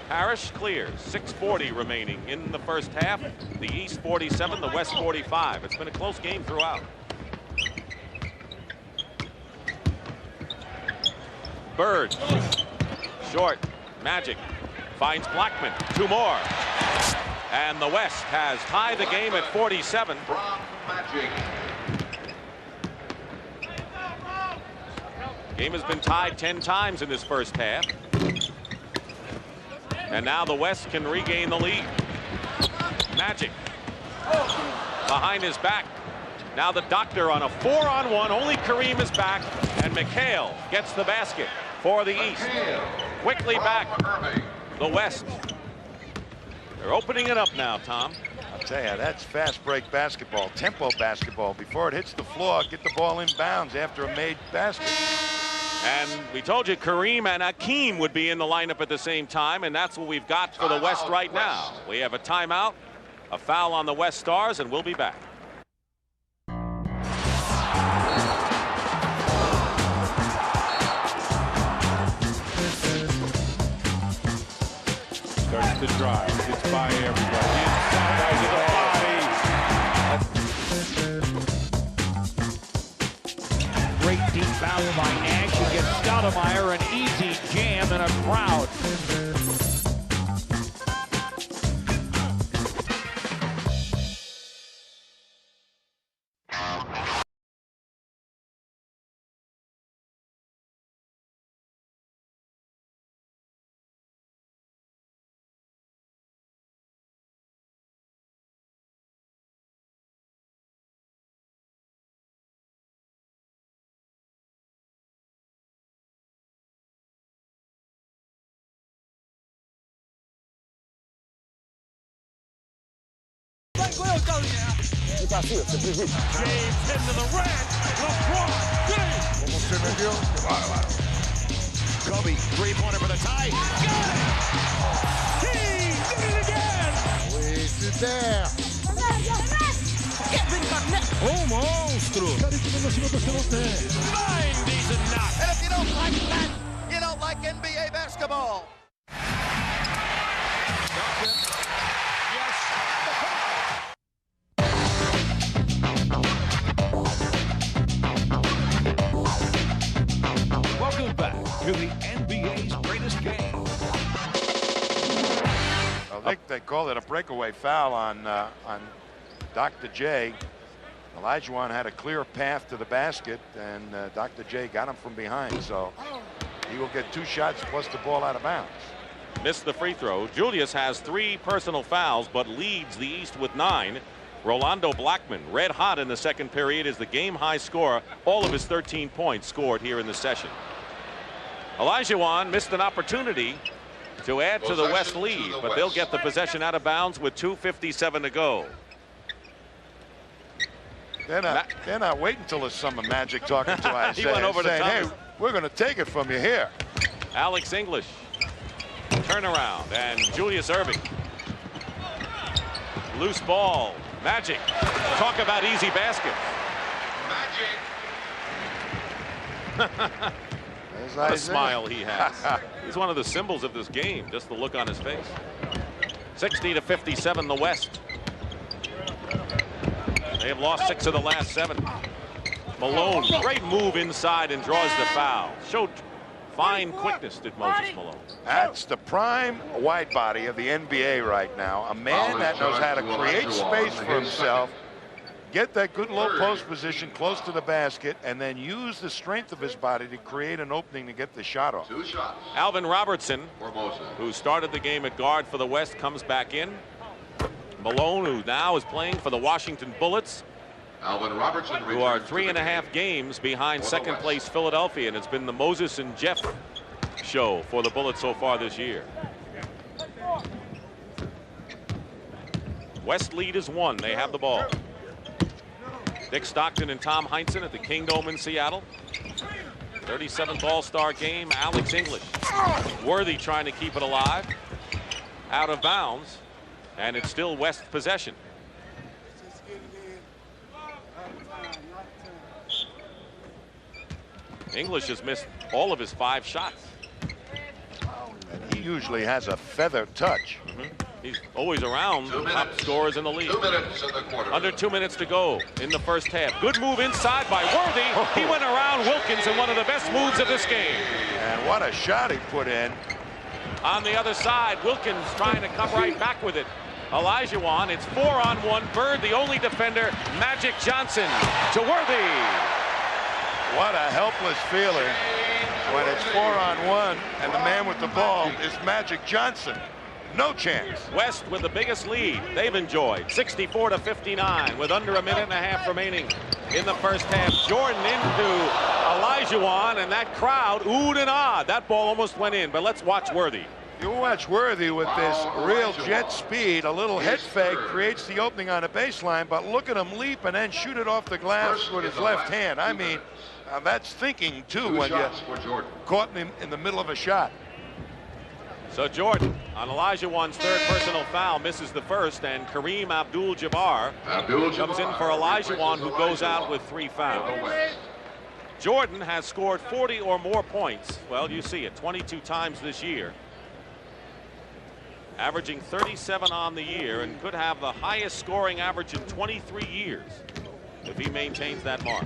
Parrish clears. 6:40 remaining in the first half. The East 47, the West 45. It's been a close game throughout. Bird. Short. Magic finds Blackman. 2 more. And the West has tied the game at 47. Game has been tied 10 times in this first half. And now the West can regain the lead. Magic behind his back. Now the doctor on a 4-on-1. Only Kareem is back, and McHale gets the basket for the East. Quickly back. The West. They're opening it up now, Tom. I'll tell you, that's fast break basketball, tempo basketball. Before it hits the floor, get the ball in bounds after a made basket. And we told you Kareem and Hakeem would be in the lineup at the same time, and that's what we've got for the West right now. We have a timeout, a foul on the West Stars, and we'll be back. Starts to drive, gets by everybody. Inside to the body. Great deep foul by Nash against Stoudemire, an easy jam in a crowd. James into the red. LeBron James. Kobe, three-pointer for the tie. Got it! He did it again. Oui, super. Oh, monstro. 90s and not. And if you don't like that, you don't like NBA basketball. Welcome back to the NBA's greatest game. I think they called it a breakaway foul on Dr. J. Olajuwon had a clear path to the basket, and Dr. J got him from behind, so he will get 2 shots plus the ball out of bounds. Missed the free throw. Julius has 3 personal fouls, but leads the East with 9. Rolando Blackman, red hot in the second period, is the game high scorer. All of his 13 points scored here in the session. Olajuwon missed an opportunity to add to the West lead, but they'll get the possession out of bounds with 2:57 to go. They're not waiting until the summer Magic talking to Isiah. He went over to saying, Thomas. hey, we're going to take it from you here. Alex English. Turnaround, and Julius Erving. Loose ball. Magic. Talk about easy baskets. What a smile he has. He's one of the symbols of this game, just the look on his face. 60-57 the West. They have lost 6 of the last 7. Malone, great move inside and draws the foul. Showed fine quickness, did Moses Malone. That's the prime wide body of the NBA right now. A man that knows how to create space for himself, get that good low post position close to the basket, and then use the strength of his body to create an opening to get the shot off. 2 shots. Alvin Robertson, who started the game at guard for the West, comes back in. Malone, who now is playing for the Washington Bullets, Alvin Robertson, who are 3.5 games behind second place Philadelphia, and it's been the Moses and Jeff show for the Bullets so far this year. West lead is 1. They have the ball. Dick Stockton and Tom Heinsohn at the Kingdome in Seattle. 37th All-Star game. Alex English. Worthy trying to keep it alive. Out of bounds. And it's still West possession. English has missed all of his 5 shots. And he usually has a feather touch. He's always around the top scorers in the league. 2 minutes in the quarter. Under 2 minutes to go in the first half. Good move inside by Worthy. He went around Wilkins in one of the best moves of this game. And what a shot he put in. On the other side, Wilkins trying to come right back with it. Olajuwon, it's 4-on-1. Bird, the only defender. Magic Johnson to Worthy. What a helpless feeling when it's 4-on-1 and the man with the ball is Magic Johnson. No chance. West with the biggest lead they've enjoyed, 64-59, with under 1.5 minutes remaining in the first half. Jordan into Olajuwon, and that crowd oohed and ahed. That ball almost went in, but let's watch Worthy. You watch Worthy with this real jet speed. A little head fake creates the opening on the baseline, but look at him leap and then shoot it off the glass with his left hand. I mean, that's thinking, too, when you're caught in the middle of a shot. So Jordan, on Olajuwon's 3rd personal foul, misses the first, and Kareem Abdul-Jabbar comes in for Olajuwon, who goes out with 3 fouls. Jordan has scored 40 or more points. Well, you see it, 22 times this year. Averaging 37 on the year, and could have the highest scoring average in 23 years if he maintains that mark.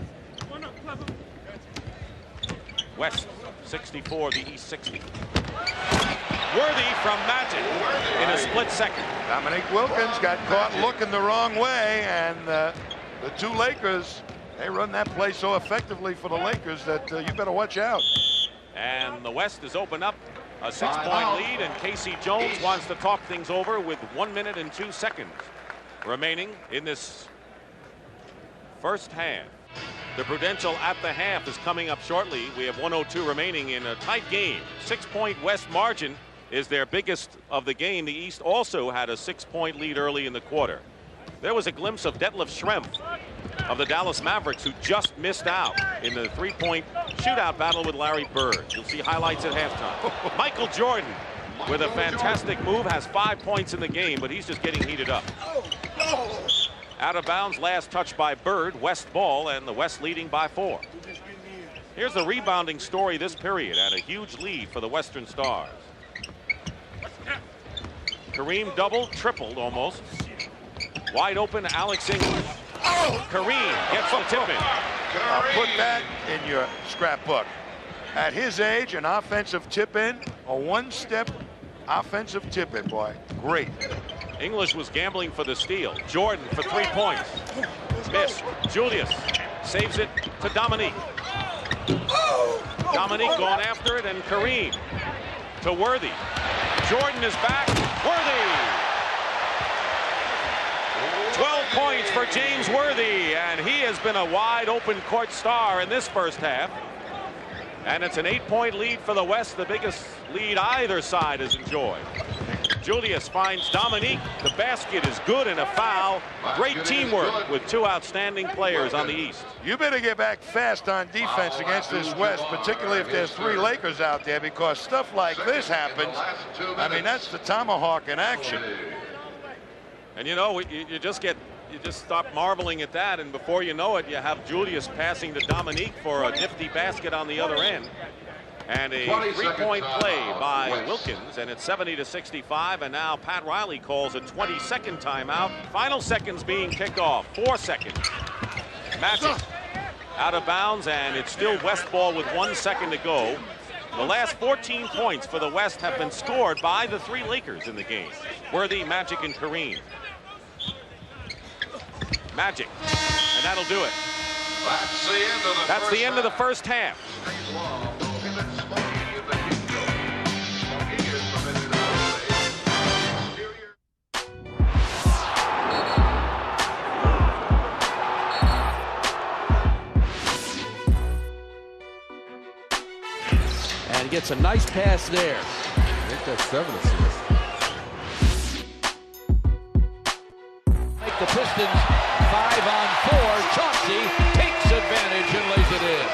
West 64, the East 60. Worthy from Magic in a split second. Dominique Wilkins got caught looking the wrong way, and the 2 Lakers, they run that play so effectively for the Lakers that you better watch out. And the West has opened up a 6-point lead, and Casey Jones wants to talk things over with 1 minute and 2 seconds remaining in this first half. The Prudential at the half is coming up shortly. We have 1:02 remaining in a tight game. 6-point West margin is their biggest of the game. The East also had a 6-point lead early in the quarter. There was a glimpse of Detlef Schrempf of the Dallas Mavericks, who just missed out in the three-point shootout battle with Larry Bird. You'll see highlights at halftime. Michael Jordan with a fantastic move, has 5 points in the game, but he's just getting heated up. Out of bounds, last touch by Bird. West ball, and the West leading by 4. Here's the rebounding story this period, and a huge lead for the Western Stars. Kareem doubled, tripled almost. Wide open, Alex English. Kareem gets the tip in. I'll put that in your scrapbook. At his age, an offensive tip-in, a one-step offensive tip-in, boy. Great. English was gambling for the steal. Jordan for 3 points. Missed. Julius saves it to Dominique. Dominique going after it, and Kareem to Worthy. Jordan is back. Worthy. 12 points for James Worthy, and he has been a wide open court star in this first half. And it's an 8-point lead for the West, the biggest lead either side has enjoyed. Julius finds Dominique. The basket is good and a foul. Great teamwork with 2 outstanding players on the East. You better get back fast on defense against this West, particularly if there's 3 Lakers out there, because stuff like this happens. I mean, that's the tomahawk in action. And you know, you just stop marveling at that, and before you know it, you have Julius passing to Dominique for a nifty basket on the other end. And a 3-point play by Wilkins, and it's 70-65, and now Pat Riley calls a 20-second timeout. Final seconds being kicked off. 4 seconds. Magic out of bounds, and it's still West ball with 1 second to go. The last 14 points for the West have been scored by the 3 Lakers in the game. Worthy, Magic, and Kareem. Magic, and that'll do it. That's the end of the first half. And he gets a nice pass there. I think that's 7 assists. Make the Pistons 5 on 4. Chauncey takes advantage and lays it in.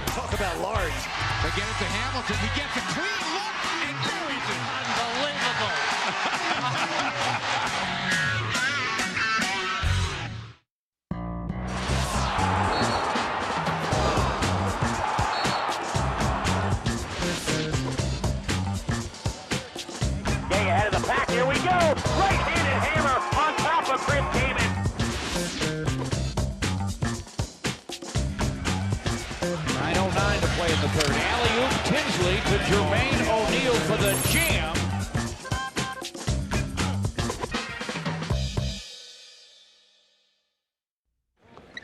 Talk about large. They get it to Hamilton. He gets a clean look and buries it. Unbelievable. Getting ahead of the pack. Here we go. Right-handed hammer on top of Chris Kaman. 9:09 to play in the third. Alley-oop Tinsley to Jermaine O'Neal for the jam.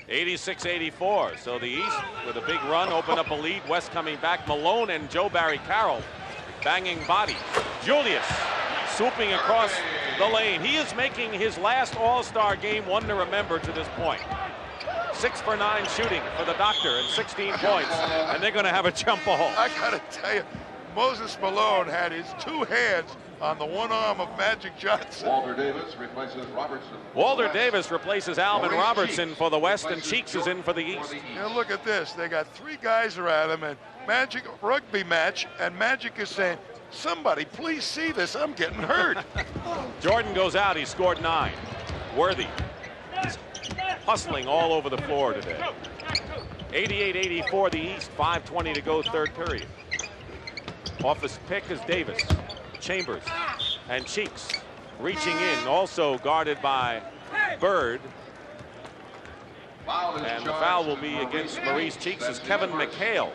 '86-'84. So the East with a big run, open up a lead. West coming back. Malone and Joe Barry Carroll banging body. Julius swooping across the lane. He is making his last All-Star game one to remember to this point. 6 for 9 shooting for the Doctor and 16 points, and they're going to have a jump ball. I gotta tell you, Moses Malone had his 2 hands on the one arm of Magic Johnson. Walter Davis replaces Robertson. Walter Davis replaces Alvin Robertson for the West, and Cheeks is in for the East. Now look at this. They got 3 guys around him, and Magic rugby match, and Magic is saying, somebody please see this, I'm getting hurt. Jordan goes out, he scored 9. Worthy hustling all over the floor today. 88-84 the East, 5:20 to go, third period. Off his pick is Davis, Chambers, and Cheeks reaching in, also guarded by Bird. And the foul will be against Maurice Cheeks as Kevin McHale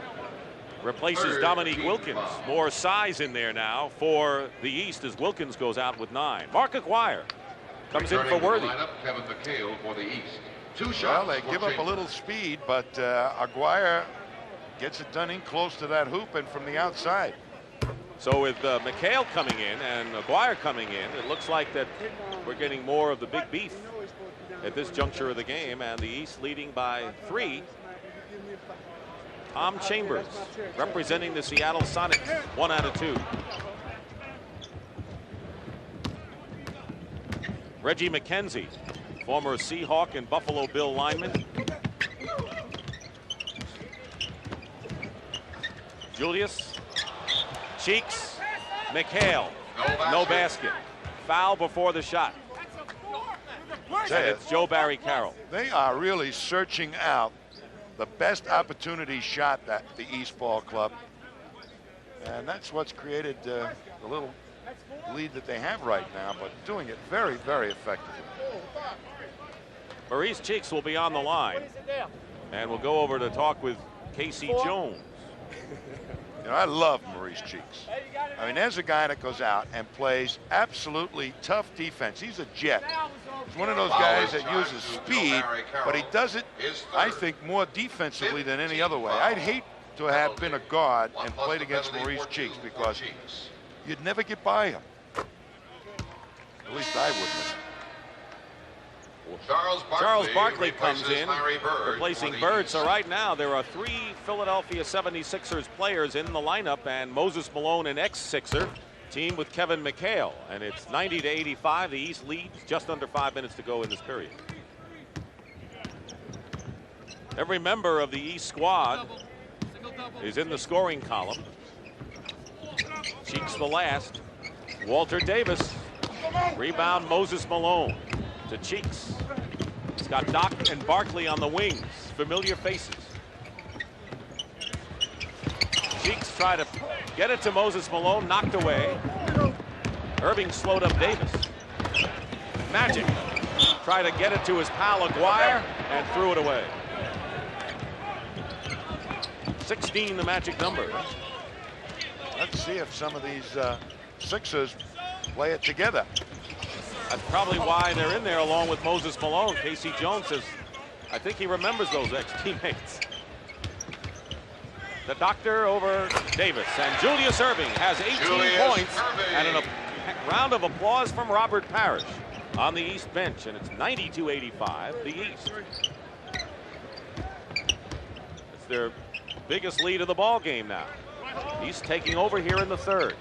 replaces Dominique Wilkins. More size in there now for the East as Wilkins goes out with 9. Mark Aguirre comes in for Worthy. Kevin McHale for the East. 2 shots. Well, they give up a little speed, but Aguirre gets it done in close to that hoop and from the outside. So with McHale coming in and Aguirre coming in, it looks like that we're getting more of the big beef at this juncture of the game, and the East leading by 3. Tom Chambers representing the Seattle Sonics, 1 out of 2. Reggie McKenzie, former Seahawk and Buffalo Bill lineman. Julius, Cheeks, McHale, no basket. Foul before the shot. And it's Joe Barry Carroll. They are really searching out the best opportunity shot that the East Ball Club, and that's what's created the little lead that they have right now, but doing it very, very effectively. Maurice Cheeks will be on the line, and we'll go over to talk with Casey Jones. You know, I love Maurice Cheeks. I mean, there's a guy that goes out and plays absolutely tough defense. He's a jet. He's one of those guys that uses speed, but he does it, I think, more defensively than any other way. I'd hate to have been a guard and played against Maurice Cheeks because you'd never get by him. At least I wouldn't. Charles Barkley comes in, replacing Bird. So right now there are 3 Philadelphia 76ers players in the lineup, and Moses Malone, an ex-Sixer, team with Kevin McHale. And it's 90-85. The East leads, just under 5 minutes to go in this period. Every member of the East squad is in the scoring column. Cheeks the last. Walter Davis. Rebound Moses Malone to Cheeks. He's got Doc and Barkley on the wings. Familiar faces. Cheeks try to get it to Moses Malone, knocked away. Erving slowed up Davis. Magic try to get it to his pal Aguirre and threw it away. 16 the magic number. Let's see if some of these Sixers play it together. That's probably why they're in there along with Moses Malone. Casey Jones says, I think he remembers those ex-teammates. The doctor over Davis, and Julius Erving has 18 points and a round of applause from Robert Parrish on the East bench, and it's 92-85 the East. It's their biggest lead of the ball game now. He's taking over here in the third.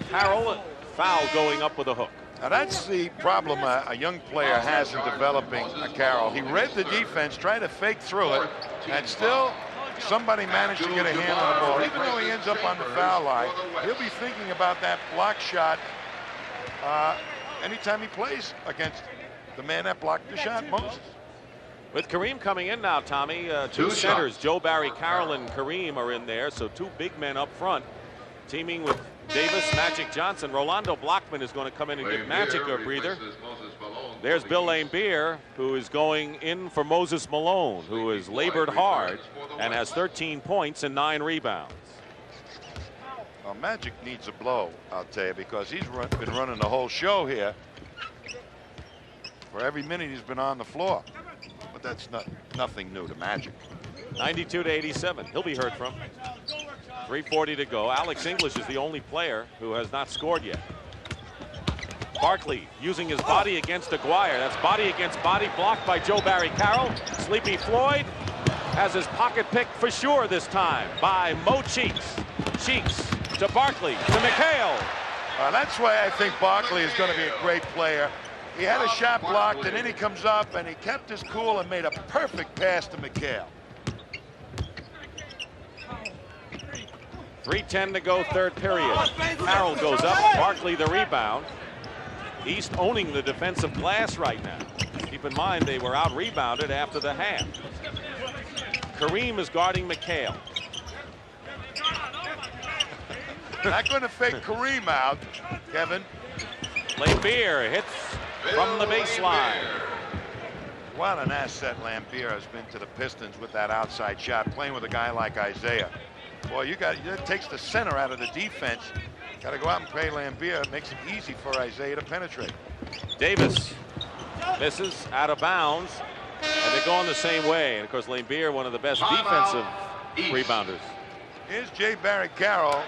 Carroll, foul going up with a hook. Now that's the problem a young player has in developing a Carroll. He read the defense, tried to fake through it, and still somebody managed to get a hand on the ball. Even though he ends up on the foul line, he'll be thinking about that block shot anytime he plays against the man that blocked the shot, Moses. With Kareem coming in now, Tommy, 2 centers, Joe Barry Carroll and Kareem are in there, so 2 big men up front, teaming with Davis, Magic Johnson. Rolando Blackman is going to come in and give Magic a breather. There's Bill Laimbeer, who is going in for Moses Malone, who has labored hard and has 13 points and 9 rebounds. Well, Magic needs a blow, I'll tell you, because he's been running the whole show here for every minute he's been on the floor. But that's nothing new to Magic. 92-87. He'll be heard from. 3:40 to go. Alex English is the only player who has not scored yet. Barkley using his body against Aguirre. That's body against body, blocked by Joe Barry Carroll. Sleepy Floyd has his pocket picked for sure this time by Mo Cheeks. Cheeks to Barkley to McHale. That's why I think Barkley is going to be a great player. He had a shot blocked, and then he comes up and he kept his cool and made a perfect pass to McHale. 3:10 to go, third period. Carroll goes up, Barkley the rebound. East owning the defensive glass right now. He Keep in mind they were out-rebounded after the half. Kareem is guarding McHale. Not going to fake Kareem out, Kevin. Lambeer hits from the baseline. What an asset Lambeer has been to the Pistons with that outside shot, playing with a guy like Isiah. Boy, it takes the center out of the defense. Got to go out and play Lambeer. It makes it easy for Isiah to penetrate. Davis misses out of bounds, and they're going the same way. And of course, Lambeer, one of the best defensive rebounders. Here's J. Barry Carroll.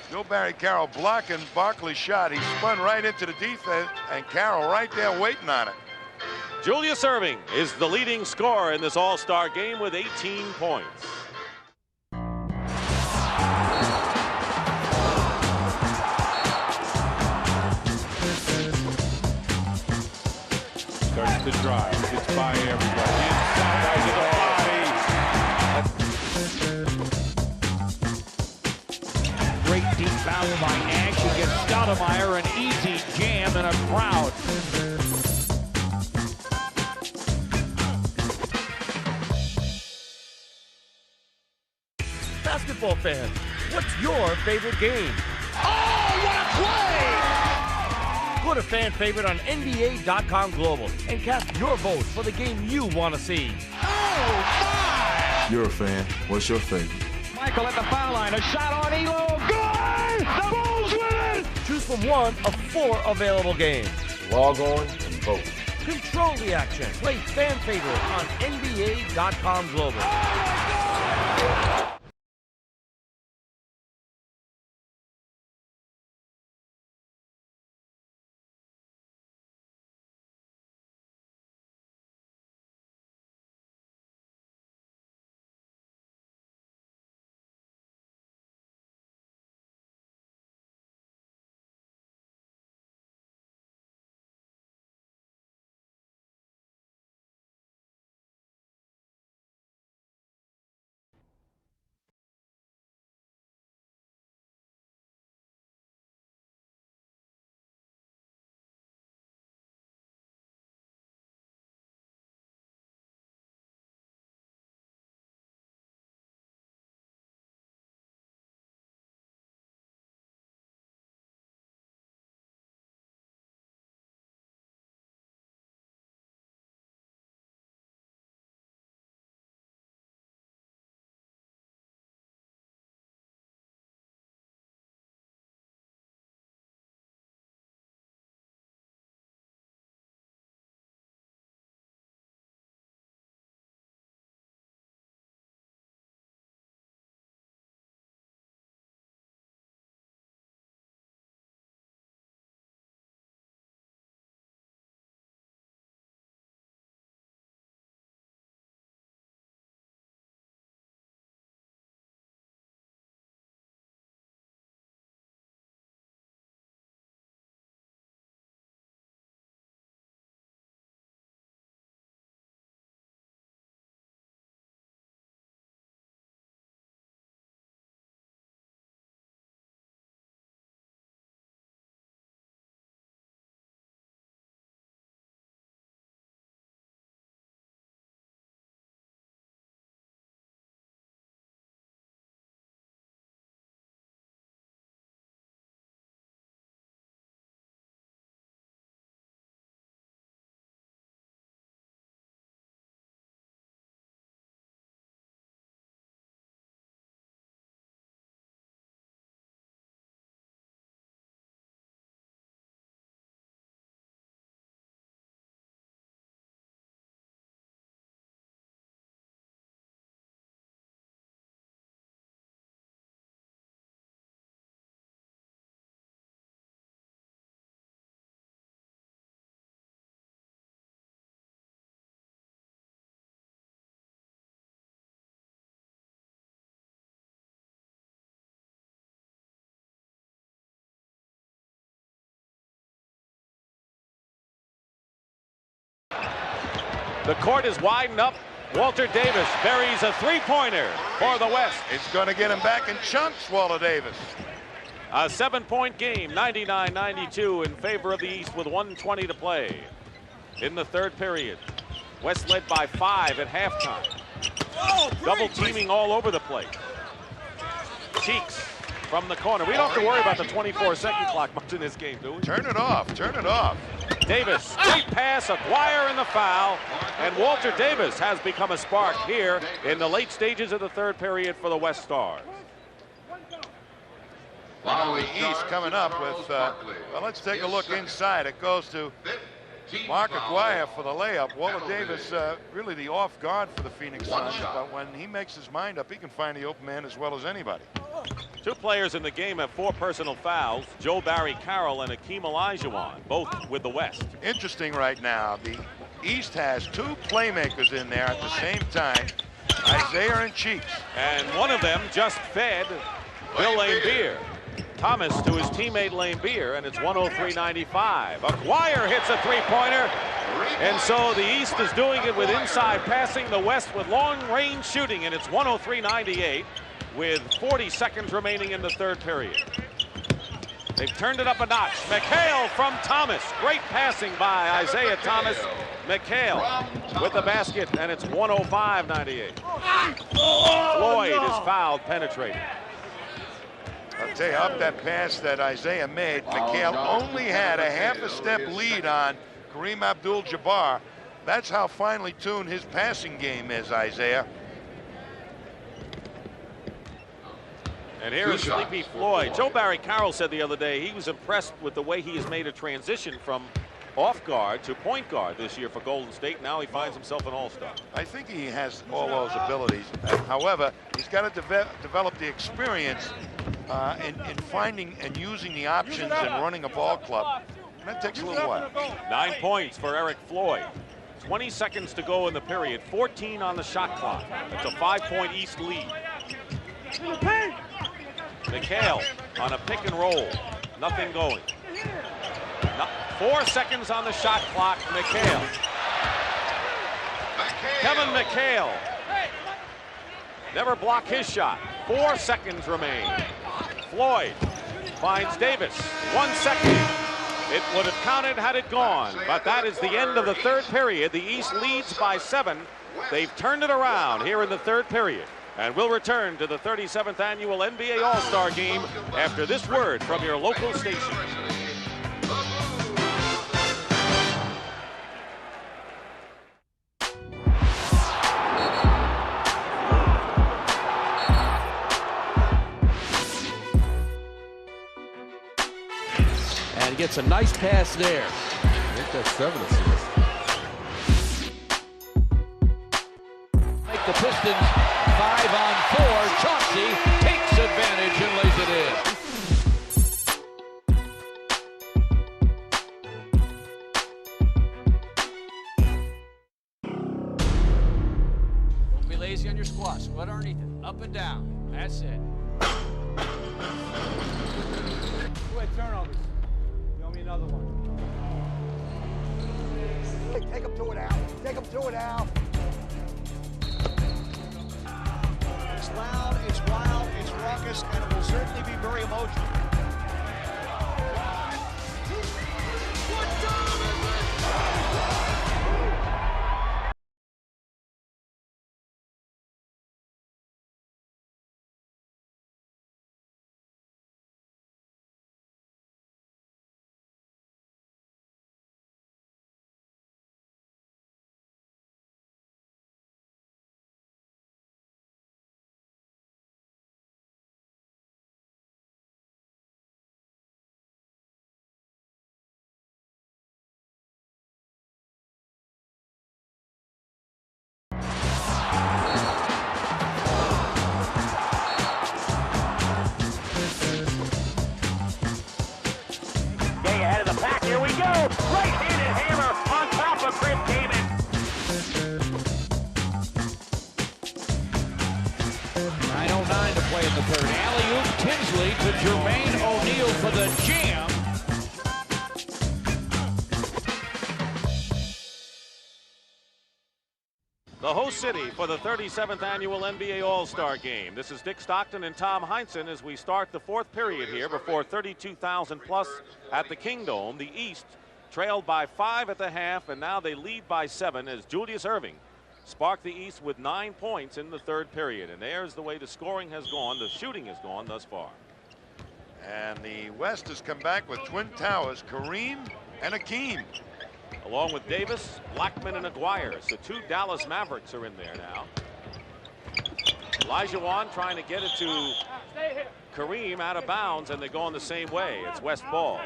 Joe Barry Carroll blocking Barkley's shot. He spun right into the defense, and Carroll right there waiting on it. Julius Erving is the leading scorer in this all-star game with 18 points. Starts to drive. Gets by everybody. Inside to the body. Great deep bounce by Nash. He gets Stoudemire an easy jam in a crowd. Basketball fans, what's your favorite game? Oh, what a play! Go to fan favorite on NBA.com Global and cast your vote for the game you want to see. Oh, my! You're a fan. What's your favorite? Michael at the foul line. A shot on Elo. Good! The Bulls win it! Choose from one of 4 available games. Log on and vote. Control the action. Play fan favorite on NBA.com Global. Oh, my God! The court is widened up. Walter Davis buries a three-pointer for the West. It's going to get him back in chunks, Walter Davis. A 7-point game, 99-92 in favor of the East with 1:20 to play. in the third period. West led by 5 at halftime. Double teaming all over the place. Cheeks from the corner. We don't have to worry about the 24-second clock much in this game, do we? Turn it off. Turn it off. Davis, great pass, Aguirre in the foul, and Walter Davis has become a spark here in the late stages of the third period for the West Stars. Well, the East coming up with, well, let's take a look inside. It goes to Mark Aguirre for the layup. Walter Davis, really the off guard for the Phoenix Suns, but when he makes his mind up, he can find the open man as well as anybody. 2 players in the game have 4 personal fouls, Joe Barry Carroll and Hakeem Olajuwon, both with the West. Interesting right now, the East has 2 playmakers in there at the same time, Isiah and Cheeks. And one of them just fed Bill Laimbeer. Thomas to his teammate Laimbeer, and it's 103-95. Aguirre hits a three-pointer, and so the East is doing it with inside passing, the West with long-range shooting, and it's 103-98 with 40 seconds remaining in the third period. They've turned it up a notch. McHale from Thomas. Great passing by Isiah Thomas. McHale with the basket, and it's 105-98. Floyd is fouled, penetrating. I'll tell you, up that pass that Isiah made, McHale only had a half a step lead on Kareem Abdul-Jabbar. That's how finely tuned his passing game is, Isiah. And here is Sleepy Floyd. Joe Barry Carroll said the other day he was impressed with the way he has made a transition from off guard to point guard this year for Golden State. Now he finds himself an all-star. I think he has all those abilities. However, he's got to develop the experience in finding and using the options and running a ball club. And that takes a little while. 9 points for Eric Floyd. 20 seconds to go in the period. 14 on the shot clock. It's a 5-point East lead. McHale on a pick and roll. Nothing going. 4 seconds on the shot clock. McHale. Kevin McHale. Never block his shot. 4 seconds remain. Floyd finds Davis. 1 second. It would have counted had it gone, but that is the end of the third period. The East leads by 7. They've turned it around here in the third period. And we'll return to the 37th annual NBA All-Star Game after this word from your local station. And gets a nice pass there. I think that's 7 assists. Make the Pistons 5-on-4. Chauncey takes advantage and lays it in. Don't be lazy on your squat. Squat underneath it. Up and down. That's it. Go ahead, turnovers. You owe me another one. Take him to it out. Take him to it out. It's loud, it's wild, it's raucous, and it will certainly be very emotional. Ahead of the pack, here we go. Right-handed hammer on top of Chris Damon. 9:09 to play in the third. Alley-oop Tinsley to Jermaine O'Neal for the jam. The host city for the 37th annual NBA All-Star Game. This is Dick Stockton and Tom Heinsohn as we start the fourth period here before 32,000 plus at the Kingdome. The East trailed by 5 at the half, and now they lead by 7 as Julius Erving sparked the East with 9 points in the third period. And there's the way the scoring has gone, the shooting has gone thus far. And the West has come back with twin towers, Kareem and Hakeem. Along with Davis, Blackman, and Aguirre. So 2 Dallas Mavericks are in there now. Olajuwon trying to get it to Kareem out of bounds, and they're going the same way. It's West ball.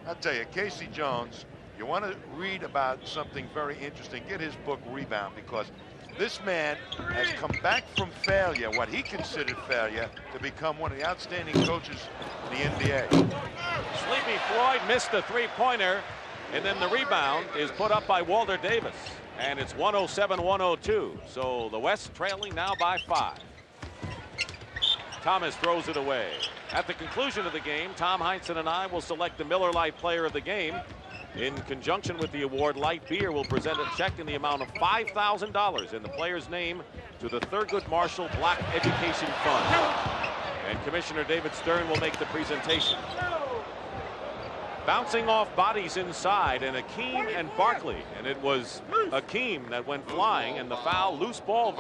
I'll tell you, Casey Jones, you want to read about something very interesting, get his book Rebound, because this man has come back from failure, what he considered failure, to become one of the outstanding coaches in the NBA. Sleepy Floyd missed the three-pointer, and then the rebound is put up by Walter Davis. And it's 107-102. So the West trailing now by 5. Thomas throws it away. At the conclusion of the game, Tom Heinsohn and I will select the Miller Lite Player of the Game. In conjunction with the award, Light Beer will present a check in the amount of $5,000 in the player's name to the Thurgood Marshall Black Education Fund. And Commissioner David Stern will make the presentation. Bouncing off bodies inside, and Hakeem and Barkley. And it was Hakeem that went flying, and the foul, loose ball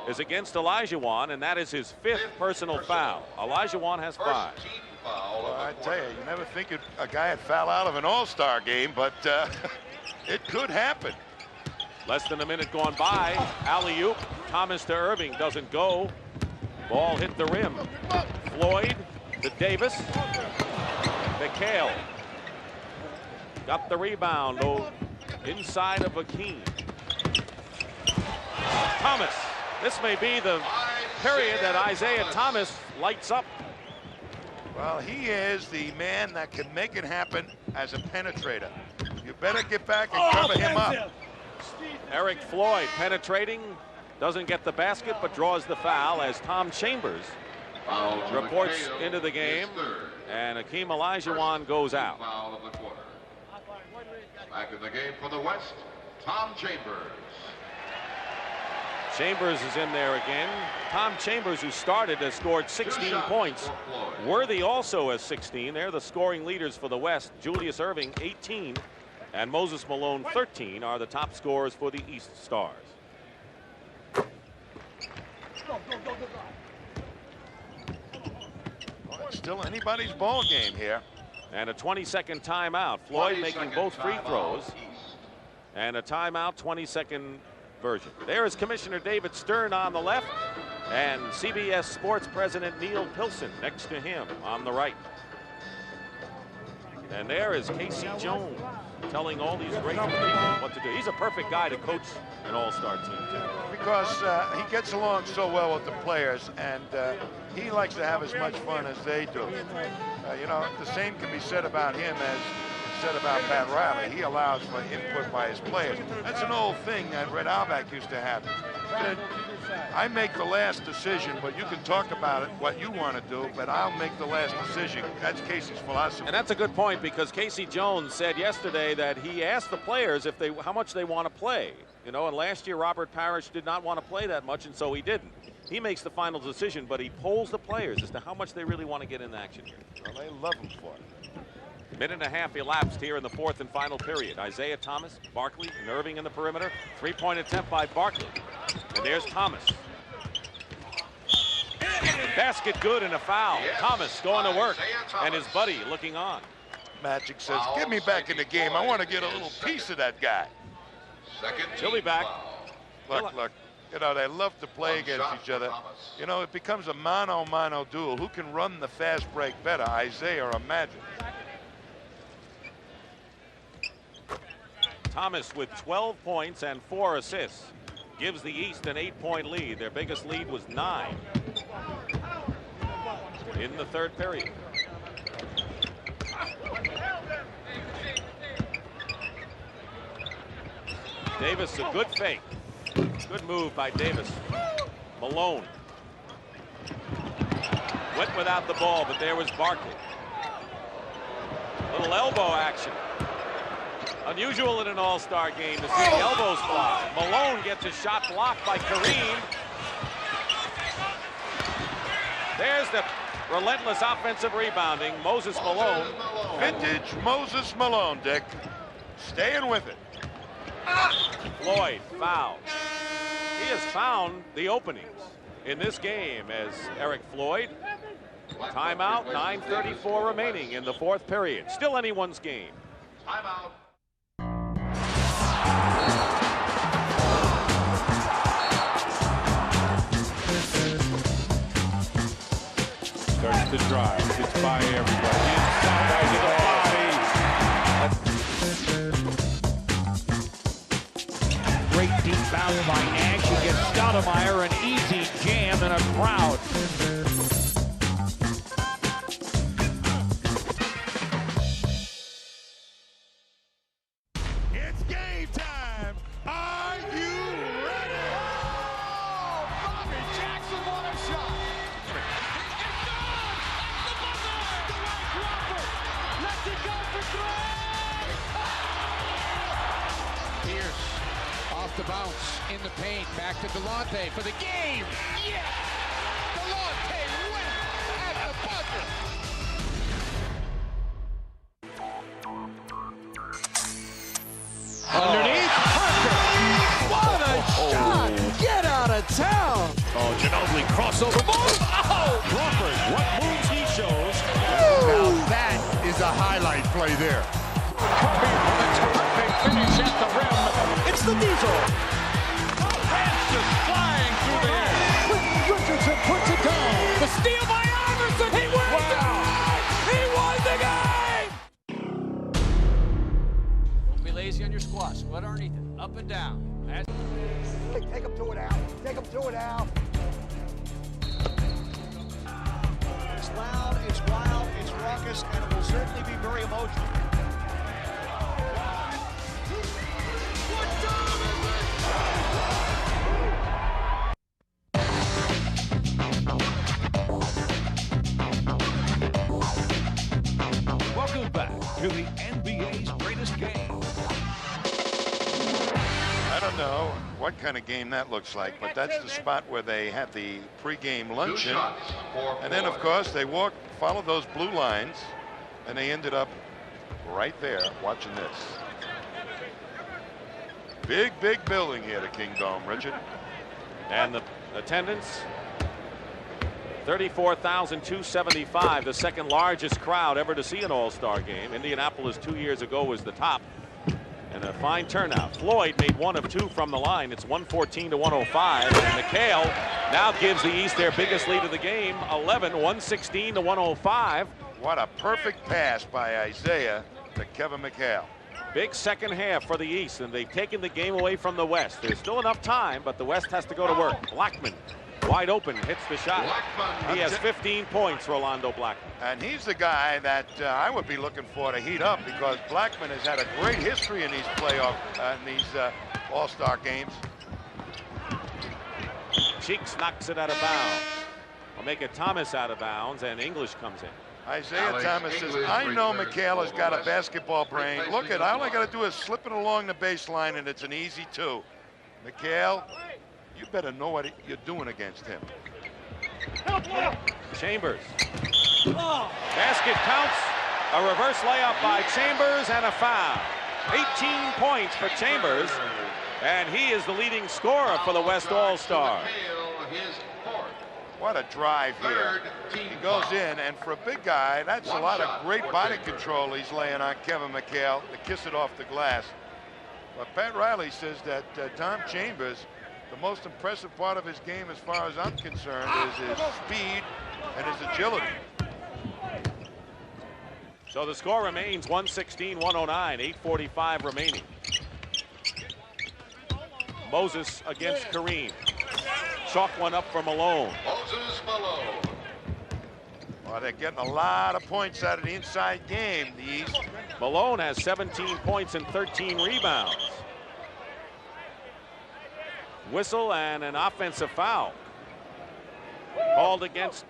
is against Olajuwon, and that is his 5th personal foul. Olajuwon has 5. Well, I tell you, you never think a guy would foul out of an all-star game, but it could happen. Less than a minute gone by. Alley-oop. Thomas to Erving, doesn't go. Ball hit the rim. Floyd to Davis. McHale. Got the rebound inside of Hakeem. Thomas. This may be the period that Isiah Thomas lights up. Well, he is the man that can make it happen as a penetrator. You better get back and cover him up. Eric Floyd penetrating, doesn't get the basket, but draws the foul as Tom Chambers reports into the game, and Hakeem Olajuwon goes out. Back in the game for the West, Tom Chambers. Chambers is in there again. Tom Chambers, who started, has scored 16 points. Worthy also has 16. They're the scoring leaders for the West. Julius Erving, 18, and Moses Malone, 13, are the top scorers for the East Stars. Well, it's still anybody's ball game here. And a 20-second timeout. Floyd making both free throws. And a timeout, 20-second version. There is Commissioner David Stern on the left, and CBS Sports President Neil Pilson next to him on the right. And there is Casey Jones telling all these great people what to do. He's a perfect guy to coach an all-star team, too. Because he gets along so well with the players, and he likes to have as much fun as they do. You know, the same can be said about him as said about Pat Riley. He allows for input by his players. That's an old thing that Red Auerbach used to have. I make the last decision, but you can talk about it, what you want to do, but I'll make the last decision. That's Casey's philosophy. And that's a good point, because Casey Jones said yesterday that he asked the players if how much they want to play. You know, and last year Robert Parrish did not want to play that much, and so he didn't. He makes the final decision, but he polls the players as to how much they really want to get in action here. Well, they love him for it. Minute and a half elapsed here in the 4th and final period. Isiah Thomas, Barkley, and Erving in the perimeter. Three-point attempt by Barkley. And there's Thomas. Basket good and a foul. Yes. Thomas going to work, and his buddy looking on. Magic says, get me back in the game. I want to get a little piece of that guy. She'll be back. Look. You know, they love to play against each other. You know, it becomes a mano-mano duel. Who can run the fast break better, Isiah or Magic? Thomas with 12 points and 4 assists gives the East an 8-point lead. Their biggest lead was 9 in the third period. Davis, a good fake. Good move by Davis. Malone went without the ball, but there was Barkley. Little elbow action. Unusual in an all-star game to see the elbows fly. Malone gets a shot blocked by Kareem. There's the Relentless offensive rebounding. Moses Malone. Vintage Moses Malone, Dick. Staying with it. Floyd, foul. He has found the openings in this game as Eric Floyd. Timeout, 9:34 remaining in the fourth period. Still anyone's game. Timeout. Starts to drive. Gets by everybody. Inside to the body. Great deep bounce by Nash. He gets Stoudemire, an easy jam in a crowd. It's game time. Are you ready? Oh, Bobby Jackson, what a shot. Let's it go for three. Pierce off the bounce in the paint. Back to Delonte for the game. Yes! Delonte wins at the buzzer. Underneath, Parker. What a shot! Get out of town! Oh, Ginobili crossover move. Oh, Crawford, what moves he shows. Now that is a highlight play there. Kareem with a terrific finish at the rim. It's the Diesel. That's just flying through the air. Richardson puts it down. The steal by Iverson. He wins it. He won the game. Don't be lazy on your squats. Sweat underneath it. Up and down. Take him to it, Al. Take him to it, Al. It's loud, it's wild, it's raucous, and it will certainly be very emotional. Welcome back to the NBA's greatest game. I don't know what kind of game that looks like, but that's the spot where they have the pregame luncheon. And then, of course, they follow those blue lines, and they ended up right there watching this. Big building here, the Kingdome, Richard. And the attendance, 34,275, the second largest crowd ever to see an All-Star game. Indianapolis 2 years ago was the top. And a fine turnout. Floyd made 1 of 2 from the line. It's 114 to 105. And McHale now gives the East their biggest lead of the game, 11, 116 to 105. What a perfect pass by Isiah to Kevin McHale. Big second half for the East, and they've taken the game away from the West. There's still enough time, but the West has to go to work. Blackman, wide open, hits the shot. He has 15 points, Rolando Blackman. And he's the guy that I would be looking for to heat up, because Blackman has had a great history in these playoff, All-Star games. Cheeks knocks it out of bounds. Will make it Thomas out of bounds, and English comes in. Isiah Thomas says, I know McHale has got a basketball brain. Look at, all I got to do is slip it along the baseline, and it's an easy 2. McHale, you better know what you're doing against him. Chambers. Basket counts. A reverse layup by Chambers and a foul. 18 points for Chambers, and he is the leading scorer for the West All-Star. What a drive here. He goes in, and for a big guy, that's a lot of great body control he's laying on Kevin McHale to kiss it off the glass. But Pat Riley says that Tom Chambers, the most impressive part of his game, as far as I'm concerned, is his speed and his agility. So the score remains 116-109, 8:45 remaining. Moses against Kareem. Chalk one up for Malone. Moses Malone. Well, they're getting a lot of points out of the inside game, the East. Malone has 17 points and 13 rebounds. Whistle and an offensive foul called against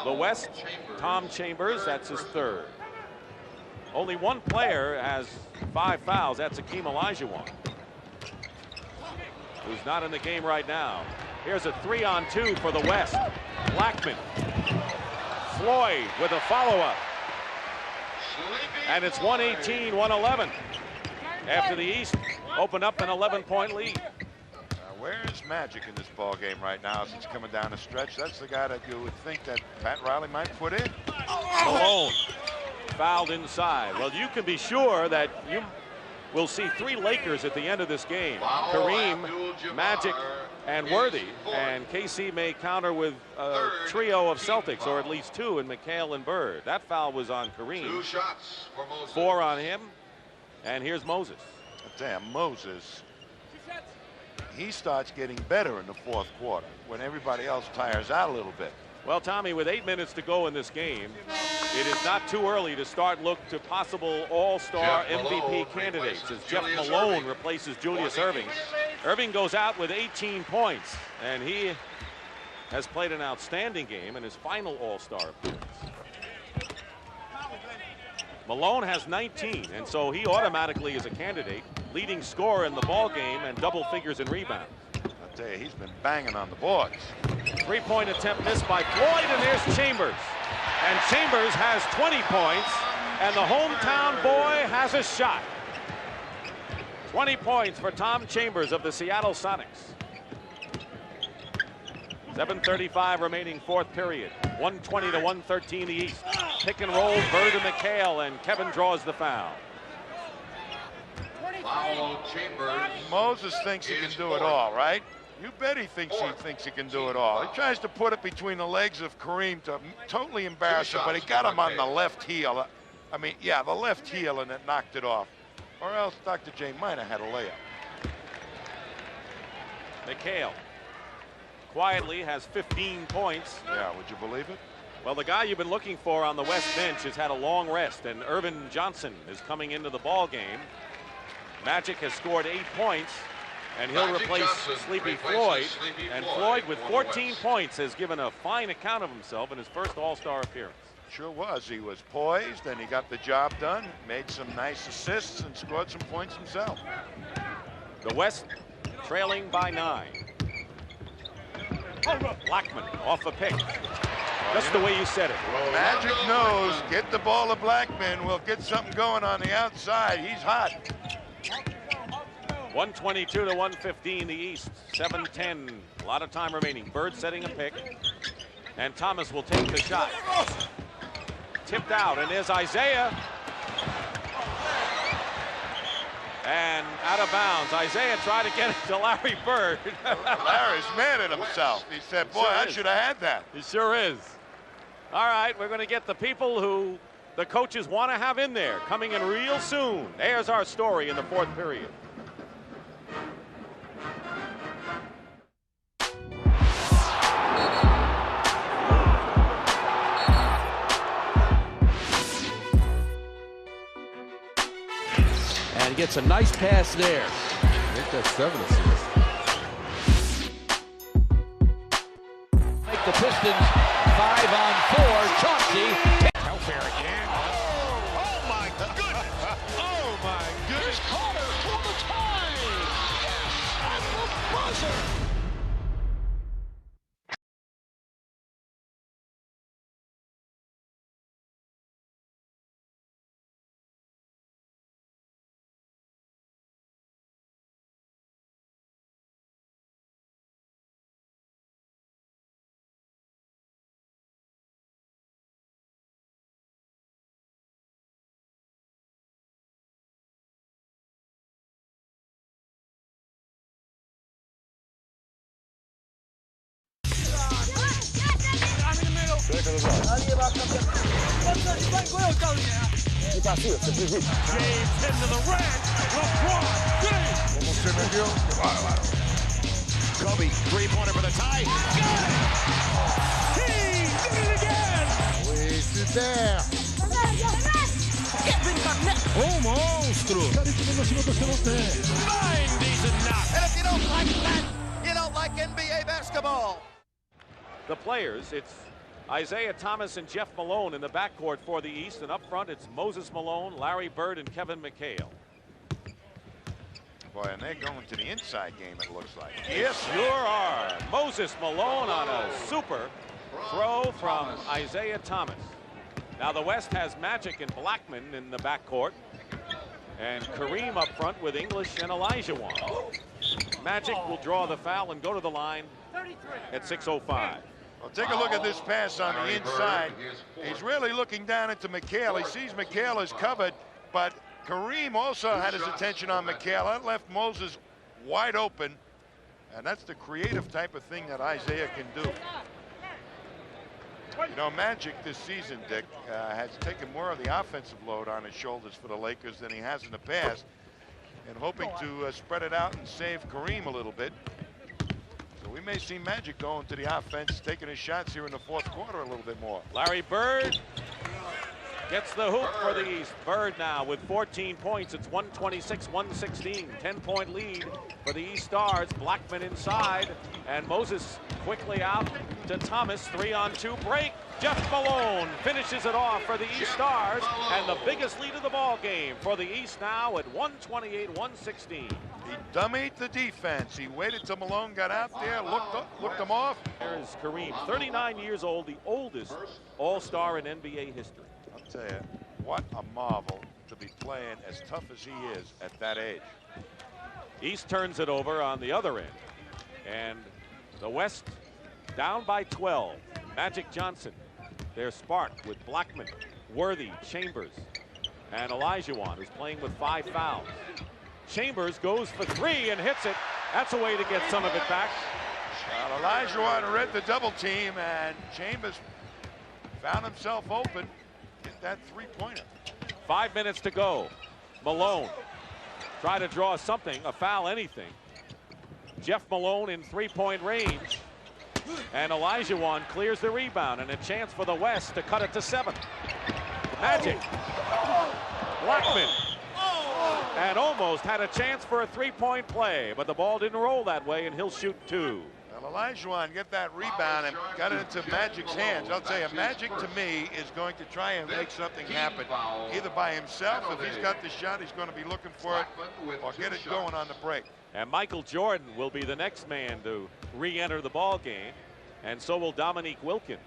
the West. Tom Chambers, that's his 3rd. Only one player has 5 fouls. That's Hakeem Olajuwon, who's not in the game right now. Here's a 3-on-2 for the West. Blackman Floyd with a follow-up. And it's 118-111. After the East opened up an 11-point lead. Where's Magic in this ball game right now as it's coming down the stretch? That's the guy that you would think that Pat Riley might put in. Malone fouled inside. Well, you can be sure that you will see 3 Lakers at the end of this game. Kareem, Magic, and Worthy. And KC may counter with a trio of Celtics, or at least 2 in McHale and Bird. That foul was on Kareem. 2 shots for Moses. 4 on him. And here's Moses. Damn, Moses. He starts getting better in the 4th quarter when everybody else tires out a little bit. Well, Tommy, with 8 minutes to go in this game, it is not too early to start look to possible all-star MVP candidates as Jeff Malone replaces Julius Erving. Erving goes out with 18 points, and he has played an outstanding game in his final all-star appearance. Malone has 19, and so he automatically is a candidate, leading scorer in the ball game and double figures in rebounds. I'll tell you, he's been banging on the boards. 3-point attempt missed by Floyd, and there's Chambers. And Chambers has 20 points, and the hometown boy has a shot. 20 points for Tom Chambers of the Seattle Sonics. 7:35 remaining 4th period. 120-113 the East. Pick and roll, Bird and McHale, and Kevin draws the foul. Foul Chambers. Moses thinks he can do it all, right? You bet he thinks he can do it all. He tries to put it between the legs of Kareem to totally embarrass him, but he got him on the left heel. I mean, yeah, the left heel, and it knocked it off. Or else Dr. J might have had a layup. McHale quietly has 15 points. Yeah, would you believe it? Well, the guy you've been looking for on the West bench has had a long rest, and Irvin Johnson is coming into the ball game. Magic has scored 8 points, and he'll replace Sleepy Floyd. And Floyd, with 14 points, has given a fine account of himself in his first All-Star appearance. Sure was. He was poised, and he got the job done, made some nice assists, and scored some points himself. The West trailing by 9. Blackman off a pick. Just the way you said it. Magic knows, get the ball to Blackman. We'll get something going on the outside. He's hot. 122-115 the East. 7:10. A lot of time remaining. Bird setting a pick. And Thomas will take the shot. Tipped out, and there's Isiah. And out of bounds. Isiah tried to get it to Larry Bird. Larry's mad at himself. He said, boy, I should have had that. He sure is. All right, we're going to get the people who the coaches want to have in there coming in real soon. There's our story in the 4th period. And he gets a nice pass there. I think that's 7 assists. Make the Pistons 5-on-4. Chauncey. Telfair again. Oh my goodness. Oh my goodness. Carter for the tie. Yes, at the buzzer. James into the rack. LeBron James. Kobe, 3-pointer for the tie. Got it! He did it again! Wasted there. Oh, monstro! 90's enough. And if you don't like that, you don't like NBA basketball. The players, it's Isiah Thomas and Jeff Malone in the backcourt for the East, and up front it's Moses Malone, Larry Bird, and Kevin McHale. Boy, and they're going to the inside game, it looks like. Yes, sure are. Moses Malone on a super throw from Isiah Thomas. Now the West has Magic and Blackman in the backcourt, and Kareem up front with English and Olajuwon. Magic will draw the foul and go to the line at 6:05. Well, take a look at this pass on the inside. He's really looking down into McHale. He sees McHale is covered, but Kareem also had his attention on McHale. That left Moses wide open, and that's the creative type of thing that Isiah can do. You know, Magic this season, Dick, has taken more of the offensive load on his shoulders for the Lakers than he has in the past, and hoping to spread it out and save Kareem a little bit. So we may see Magic going to the offense, taking his shots here in the fourth quarter a little bit more. Larry Bird gets the hoop for the East. Bird now with 14 points. It's 126-116. 10-point lead for the East Stars. Blackman inside, and Moses quickly out to Thomas. 3-on-2 break. Jeff Malone finishes it off for the East Stars, and the biggest lead of the ball game for the East now at 128-116. He dummied the defense. He waited till Malone got out there, looked him off. There's Kareem, 39 years old, the oldest All-Star in NBA history. I'll tell you, what a marvel to be playing as tough as he is at that age. East turns it over on the other end, and the West down by 12. Magic Johnson, their spark with Blackman, Worthy, Chambers, and Olajuwon, who's playing with 5 fouls. Chambers goes for 3 and hits it. That's a way to get some of it back. Well, Olajuwon read the double team, and Chambers found himself open. Get that three-pointer. 5 minutes to go. Malone try to draw something, a foul, anything. Jeff Malone in three-point range, and Olajuwon clears the rebound, and a chance for the West to cut it to 7. Magic, Blackman, and almost had a chance for a three-point play, but the ball didn't roll that way, and he'll shoot 2. Well, Olajuwon get that rebound and got it into Magic's hands. I'll tell you, Magic to me is going to try and make something happen, either by himself. If he's got the shot, he's going to be looking for it, or get it going on the break. And Michael Jordan will be the next man to re-enter the ball game, and so will Dominique Wilkins.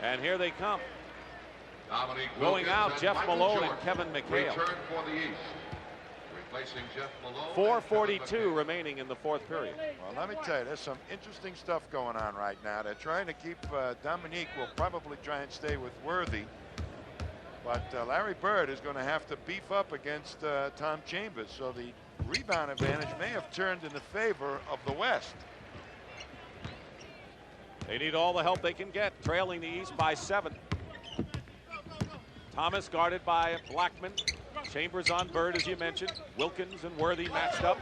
And here they come. Going out, Jeff Malone and Kevin McHale. 4:42 remaining in the fourth period. Well, let me tell you, there's some interesting stuff going on right now. They're trying to keep Dominique will probably try and stay with Worthy. But Larry Bird is going to have to beef up against Tom Chambers. So the rebound advantage may have turned in the favor of the West. They need all the help they can get, trailing the East by 7. Thomas guarded by Blackman. Chambers on Bird, as you mentioned. Wilkins and Worthy matched up.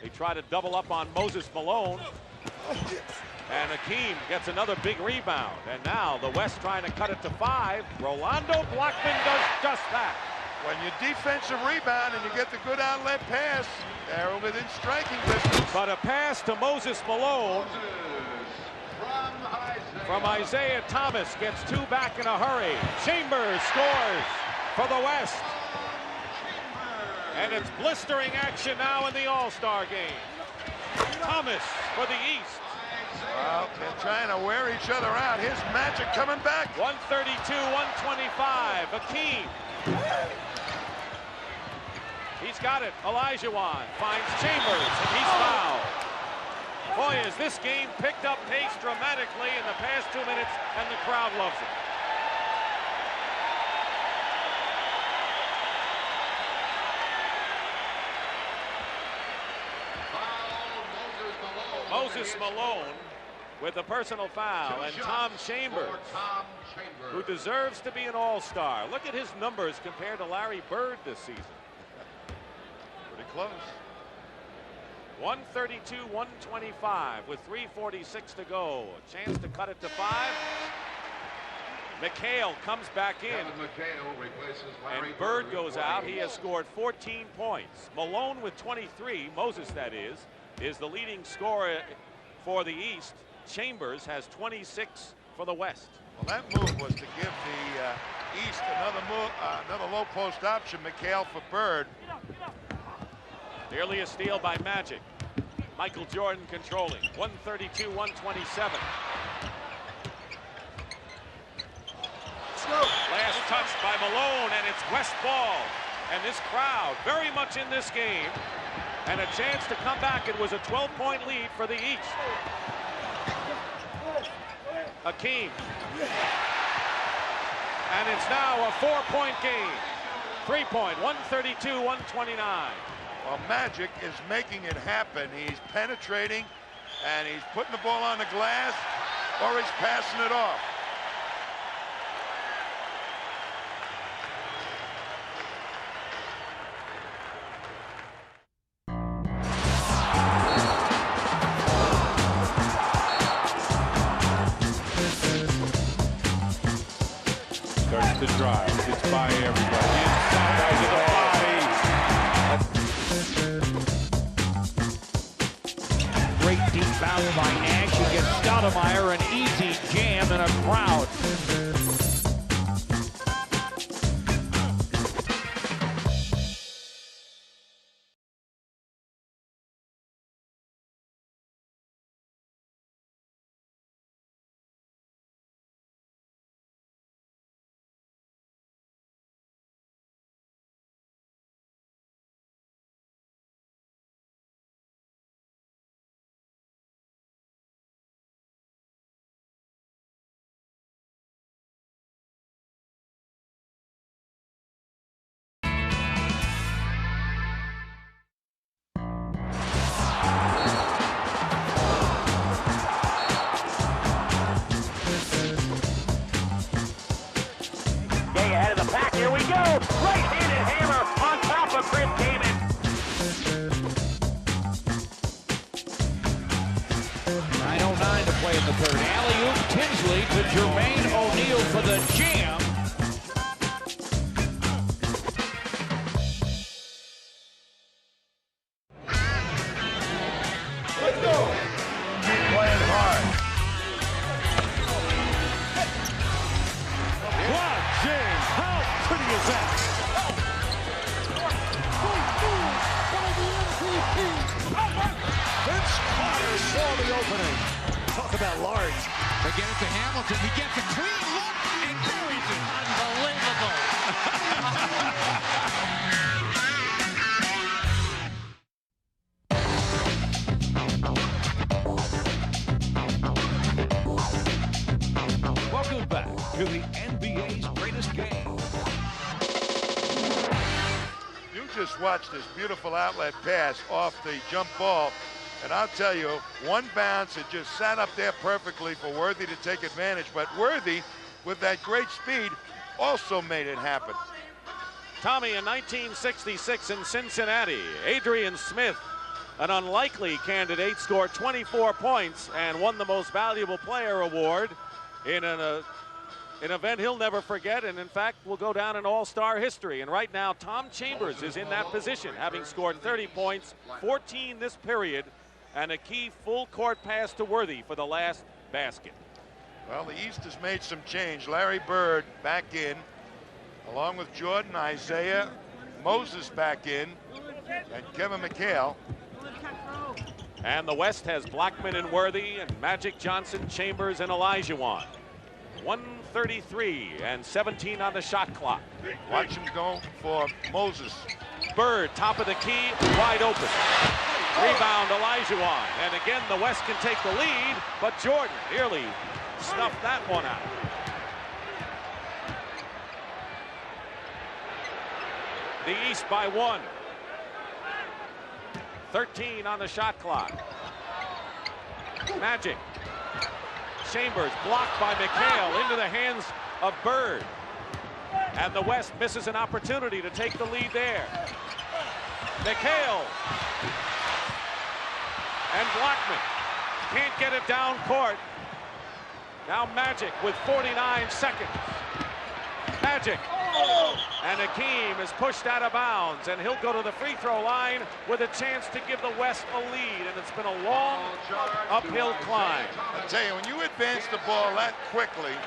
They try to double up on Moses Malone. And Hakeem gets another big rebound. And now the West trying to cut it to 5. Rolando Blackman does just that. When you defensive rebound and you get the good outlet pass, they're within striking distance. But a pass to Moses Malone from Isiah Thomas gets 2 back in a hurry. Chambers scores for the West. And it's blistering action now in the All-Star game. Thomas for the East. Well, they're trying to wear each other out. Here's Magic coming back. 132-125. Hakeem. He's got it. Olajuwon finds Chambers, and he's fouled. Boy, has this game picked up pace dramatically in the past 2 minutes, and the crowd loves it. Moses Malone with a personal foul, and Tom Chambers, who deserves to be an all-star. Look at his numbers compared to Larry Bird this season. Pretty close. 132-125 with 3:46 to go. A chance to cut it to 5. McHale comes back in, and Bird goes out. He has scored 14 points. Malone with 23, Moses that is the leading scorer for the East. Chambers has 26 for the West. Well, that move was to give the East another low post option. McHale for Bird. Nearly a steal by Magic. Michael Jordan controlling. 132-127. Last touch by Malone, and it's West ball. And this crowd very much in this game. And a chance to come back. It was a 12-point lead for the East. Hakeem. And it's now a 4-point game. 3-point, 132-129. Well, Magic is making it happen. He's penetrating, and he's putting the ball on the glass, or he's passing it off. Starts to drive. It's by everybody. Inside to the body. Great deep bounce by Nash. He gets Stoudemire, an easy jam in a crowd. Ahead of the pack, here we go! Right-handed hammer on top of Chris Damon. 9:09 to play in the third. Alley-oop Tinsley to Jermaine O'Neal for the jam. Let's go! Keep playing hard. James, how pretty is that? Vince Carter saw the opening. Talk about large. They get it to Hamilton. He gets a clean look and buries it. Unbelievable. Welcome back to the NBA's greatest game. You just watched this beautiful outlet pass off the jump ball, and I'll tell you, one bounce, it just sat up there perfectly for Worthy to take advantage, but Worthy, with that great speed, also made it happen. Tommy, in 1966 in Cincinnati, Adrian Smith, an unlikely candidate, scored 24 points and won the Most Valuable Player award in an event he'll never forget, and in fact will go down in All-Star history. And right now, Tom Chambers is in that position, having scored 30 points, 14 this period, and a key full-court pass to Worthy for the last basket. Well, the East has made some change. Larry Bird back in, along with Jordan, Isiah, Moses back in, and Kevin McHale. And the West has Blackman and Worthy, and Magic Johnson, Chambers, and Olajuwon. 1:33 and 17 on the shot clock. Watch him go for Moses. Bird, top of the key, wide open. Rebound, Olajuwon. And again, the West can take the lead, but Jordan nearly snuffed that one out. The East by 1. 13 on the shot clock. Magic. Chambers blocked by McHale into the hands of Bird. And the West misses an opportunity to take the lead there. McHale. And Blackman can't get it down court. Now Magic with 49 seconds. Magic. And Hakeem is pushed out of bounds, and he'll go to the free throw line with a chance to give the West a lead, and it's been a long uphill climb. I tell you, when you advance the ball that quickly,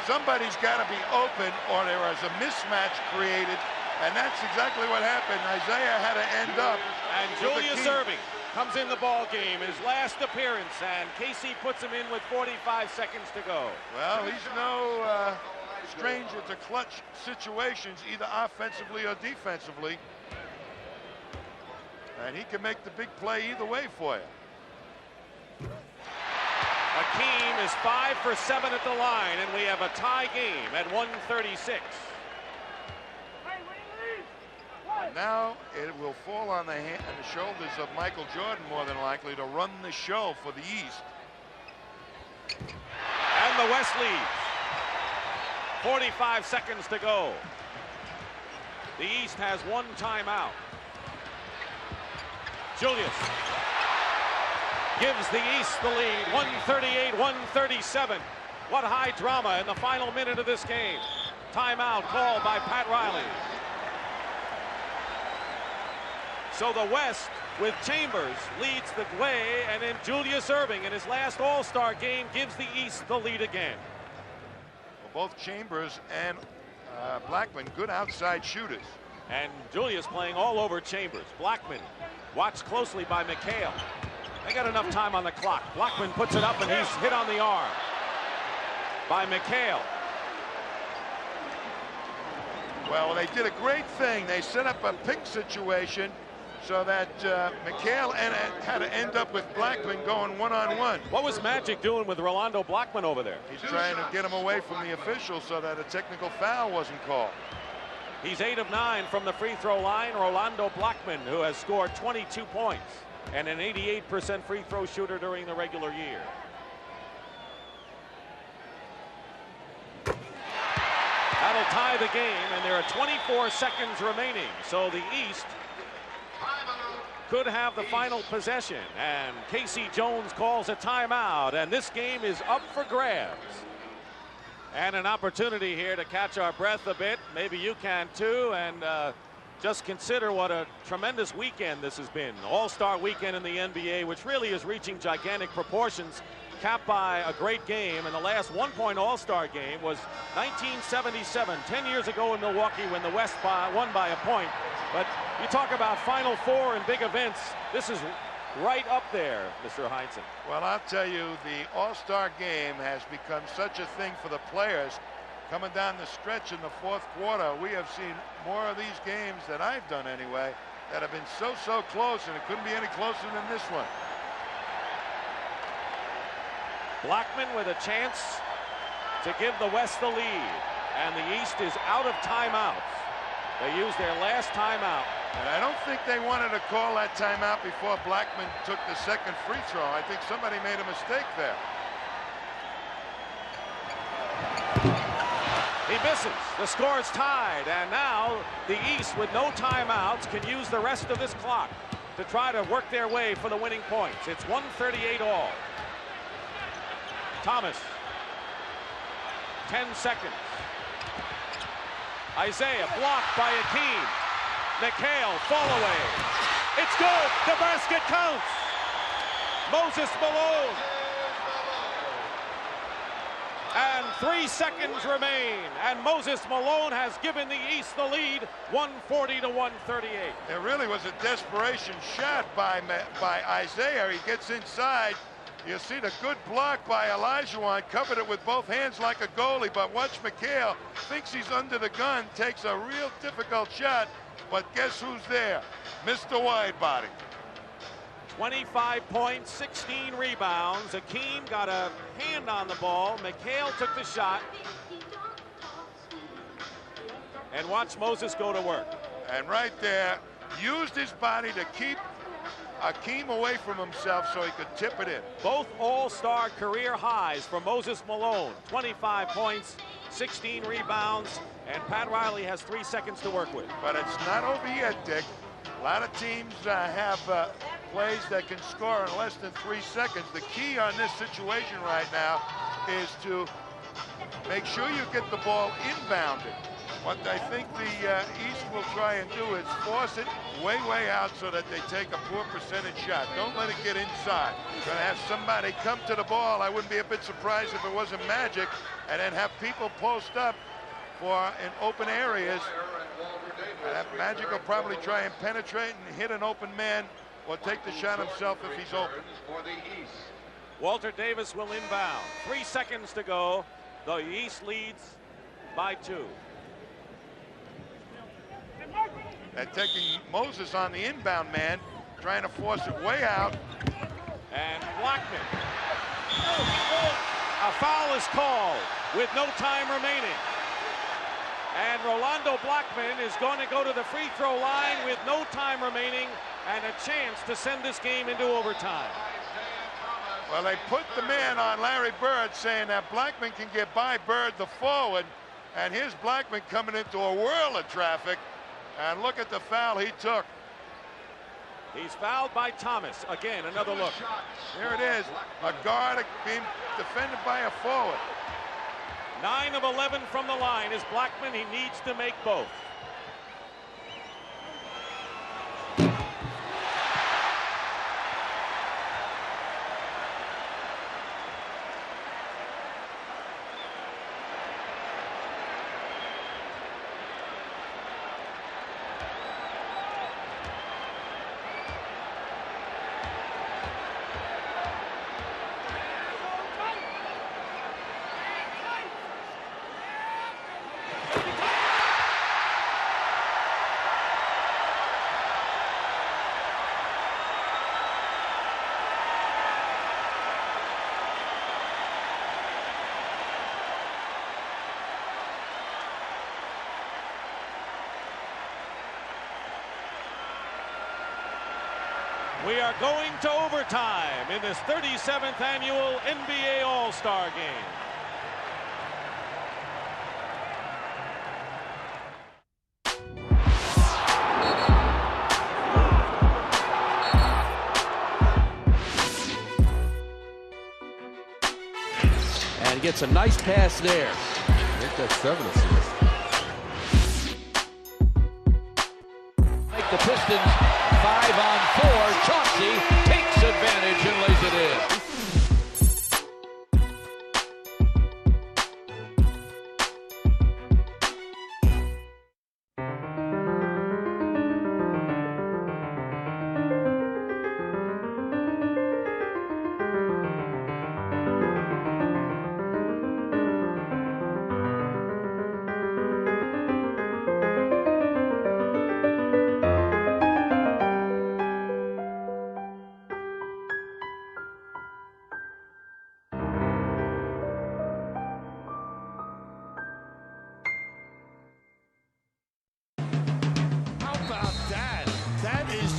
somebody's got to be open or there is a mismatch created, and that's exactly what happened. Isiah had to end up. And Julius Erving comes in the ball game, his last appearance, and Casey puts him in with 45 seconds to go. Well, he's no stranger to clutch situations, either offensively or defensively. And he can make the big play either way for you. Hakeem is 5 for 7 at the line, and we have a tie game at 136. And now it will fall on the shoulders of Michael Jordan, more than likely, to run the show for the East. And the West leads. 45 seconds to go. The East has one timeout. Julius gives the East the lead, 138-137. What high drama in the final minute of this game. Timeout called by Pat Riley. So the West, with Chambers, leads the way, and then Julius Erving in his last All-Star game gives the East the lead again. Well, both Chambers and Blackman, good outside shooters. And Julius playing all over Chambers. Blackman watched closely by McHale. They got enough time on the clock. Blackman puts it up, and he's hit on the arm by McHale. Well, they did a great thing. They set up a pick situation so that McHale had to end up with Blackman going one-on-one. What was Magic doing with Rolando Blackman over there? He's trying to get him away from the officials so that a technical foul wasn't called. He's 8 of 9 from the free throw line. Rolando Blackman, who has scored 22 points and an 88% free throw shooter during the regular year. That'll tie the game, and there are 24 seconds remaining. So the East could have the final possession, and Casey Jones calls a timeout, and this game is up for grabs. And an opportunity here to catch our breath a bit. Maybe you can too, and just consider what a tremendous weekend this has been. All-Star weekend in the NBA, which really is reaching gigantic proportions, capped by a great game. And the last one-point All-Star game was 1977, 10 years ago in Milwaukee, when the West won by a point. But you talk about Final Four and big events, this is right up there, Mr. Heinsohn. Well, I'll tell you, the All-Star game has become such a thing for the players. Coming down the stretch in the fourth quarter, we have seen more of these games that I've done anyway that have been so close, and it couldn't be any closer than this one. Blackman with a chance to give the West the lead, and the East is out of timeouts. They used their last timeout. And I don't think they wanted to call that timeout before Blackman took the second free throw. I think somebody made a mistake there. He misses. The score is tied, and now the East, with no timeouts, can use the rest of this clock to try to work their way for the winning points. It's 138 all. Thomas, 10 seconds. Isiah blocked by Hakeem. McHale, fall away. It's good. The basket counts. Moses Malone. And 3 seconds remain. And Moses Malone has given the East the lead, 140 to 138. It really was a desperation shot by Isiah. He gets inside. You see the good block by Olajuwon, covered it with both hands like a goalie, but watch McHale, thinks he's under the gun, takes a real difficult shot, but guess who's there? Mr. Widebody. 25 points, 16 rebounds. Hakeem got a hand on the ball. McHale took the shot. And watch Moses go to work. And right there, used his body to keep Hakeem away from himself so he could tip it in. Both all-star career highs for Moses Malone. 25 points, 16 rebounds, and Pat Riley has 3 seconds to work with. But it's not over yet, Dick. A lot of teams have plays that can score in less than 3 seconds. The key on this situation right now is to make sure you get the ball inbounded. What I think the East will try and do is force it way out so that they take a poor percentage shot. Don't let it get inside. You're gonna have somebody come to the ball. I wouldn't be a bit surprised if it wasn't Magic, and then have people post up in open areas. Magic will probably try and penetrate and hit an open man or take the shot himself if he's open. Walter Davis will inbound. 3 seconds to go. The East leads by 2. And taking Moses on the inbound man, trying to force it way out. And Blackman. A foul is called with no time remaining. And Rolando Blackman is going to go to the free throw line with no time remaining and a chance to send this game into overtime. Well, they put the man on Larry Bird, saying that Blackman can get by Bird the forward, and here's Blackman coming into a whirl of traffic, and look at the foul he took. He's fouled by Thomas. Again, another look. Here it is, a guard being defended by a forward. 9 of 11 from the line is Blackman. He needs to make both. We are going to overtime in this 37th annual NBA All-Star Game. And he gets a nice pass there. I think that's 7 assists. Make the Pistons 5-on-4. Chauncey takes advantage and lays it in.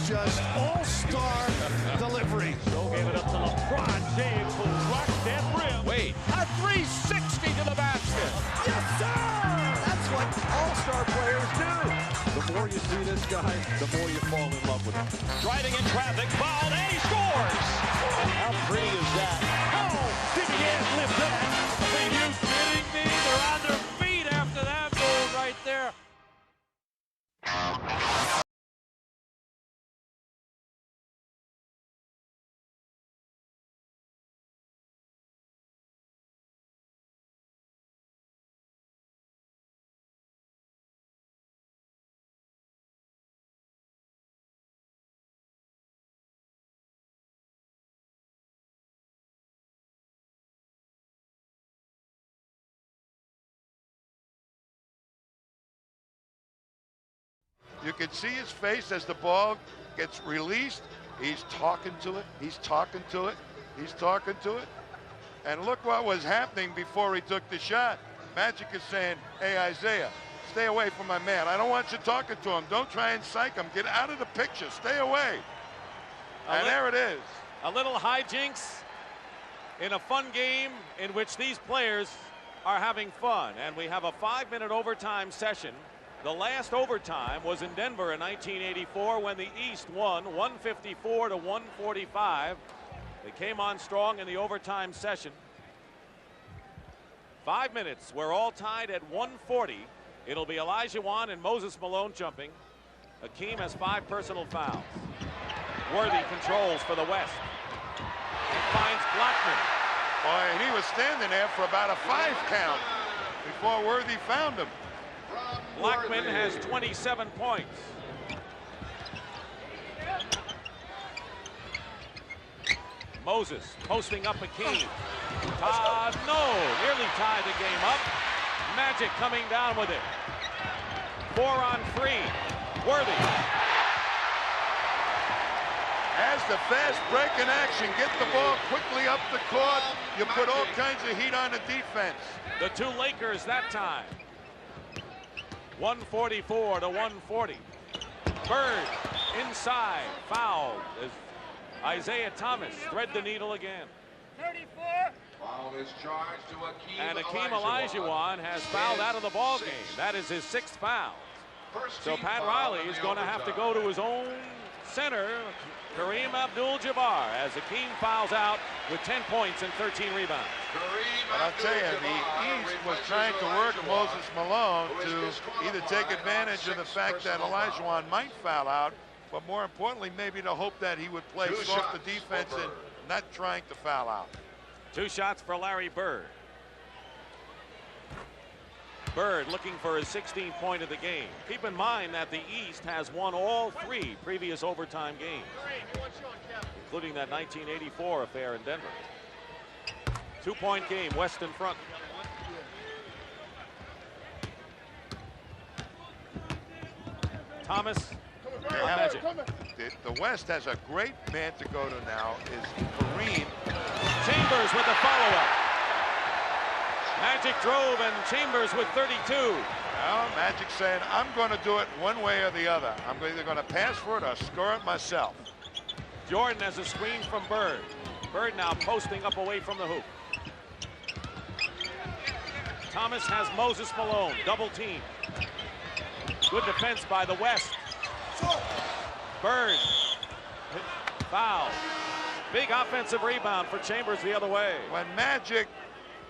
Just all-star delivery. So gave it up to LeBron James, who rocked that rim. Wait. A 360 to the basket. Yes, sir! That's what all-star players do. The more you see this guy, the more you fall in love with him. Driving in traffic, fouled, and he scores! How pretty is that? Oh, did he lift that? Are you kidding me? They're on their feet after that goal right there. You can see his face as the ball gets released. He's talking to it. He's talking to it. He's talking to it. And look what was happening before he took the shot. Magic is saying, hey, Isiah, stay away from my man. I don't want you talking to him. Don't try and psych him. Get out of the picture. Stay away. And there it is. A little hijinks in a fun game in which these players are having fun. And we have a 5-minute overtime session. The last overtime was in Denver in 1984 when the East won 154 to 145. They came on strong in the overtime session. 5 minutes. We're all tied at 140. It'll be Olajuwon and Moses Malone jumping. Hakeem has 5 personal fouls. Worthy controls for the West. He finds Blackman. Boy, and he was standing there for about a 5 count before Worthy found him. Blackman has 27 points. Moses posting up Hakeem. Nearly tied the game up. Magic coming down with it. 4-on-3. Worthy. As the fast break in action, get the ball quickly up the court. You put all kinds of heat on the defense. The two Lakers that time. 144 to 140. Bird inside, fouled as Isiah Thomas thread the needle again. 34. Foul is charged to Hakeem. And Hakeem Olajuwon has fouled out of the ball game. That is his 6th foul. So Pat Riley is going to have to go to his own center, Kareem Abdul-Jabbar, as Hakeem fouls out with 10 points and 13 rebounds. But I'll tell you, the East was trying to work Moses Malone to either take advantage of the fact that Olajuwon might foul out, but more importantly, maybe to hope that he would play softer defense and not trying to foul out. 2 shots for Larry Bird. Bird looking for his 16th point of the game. Keep in mind that the East has won all 3 previous overtime games, including that 1984 affair in Denver. 2-point game, West in front. Thomas. The West has a great man to go to now, is Kareem. Chambers with the follow-up. Magic drove and Chambers with 32. Well, Magic saying, I'm going to do it one way or the other. I'm either going to pass for it or score it myself. Jordan has a screen from Bird. Bird now posting up away from the hoop. Thomas has Moses Malone, double team. Good defense by the West. Bird, foul. Big offensive rebound for Chambers the other way. When Magic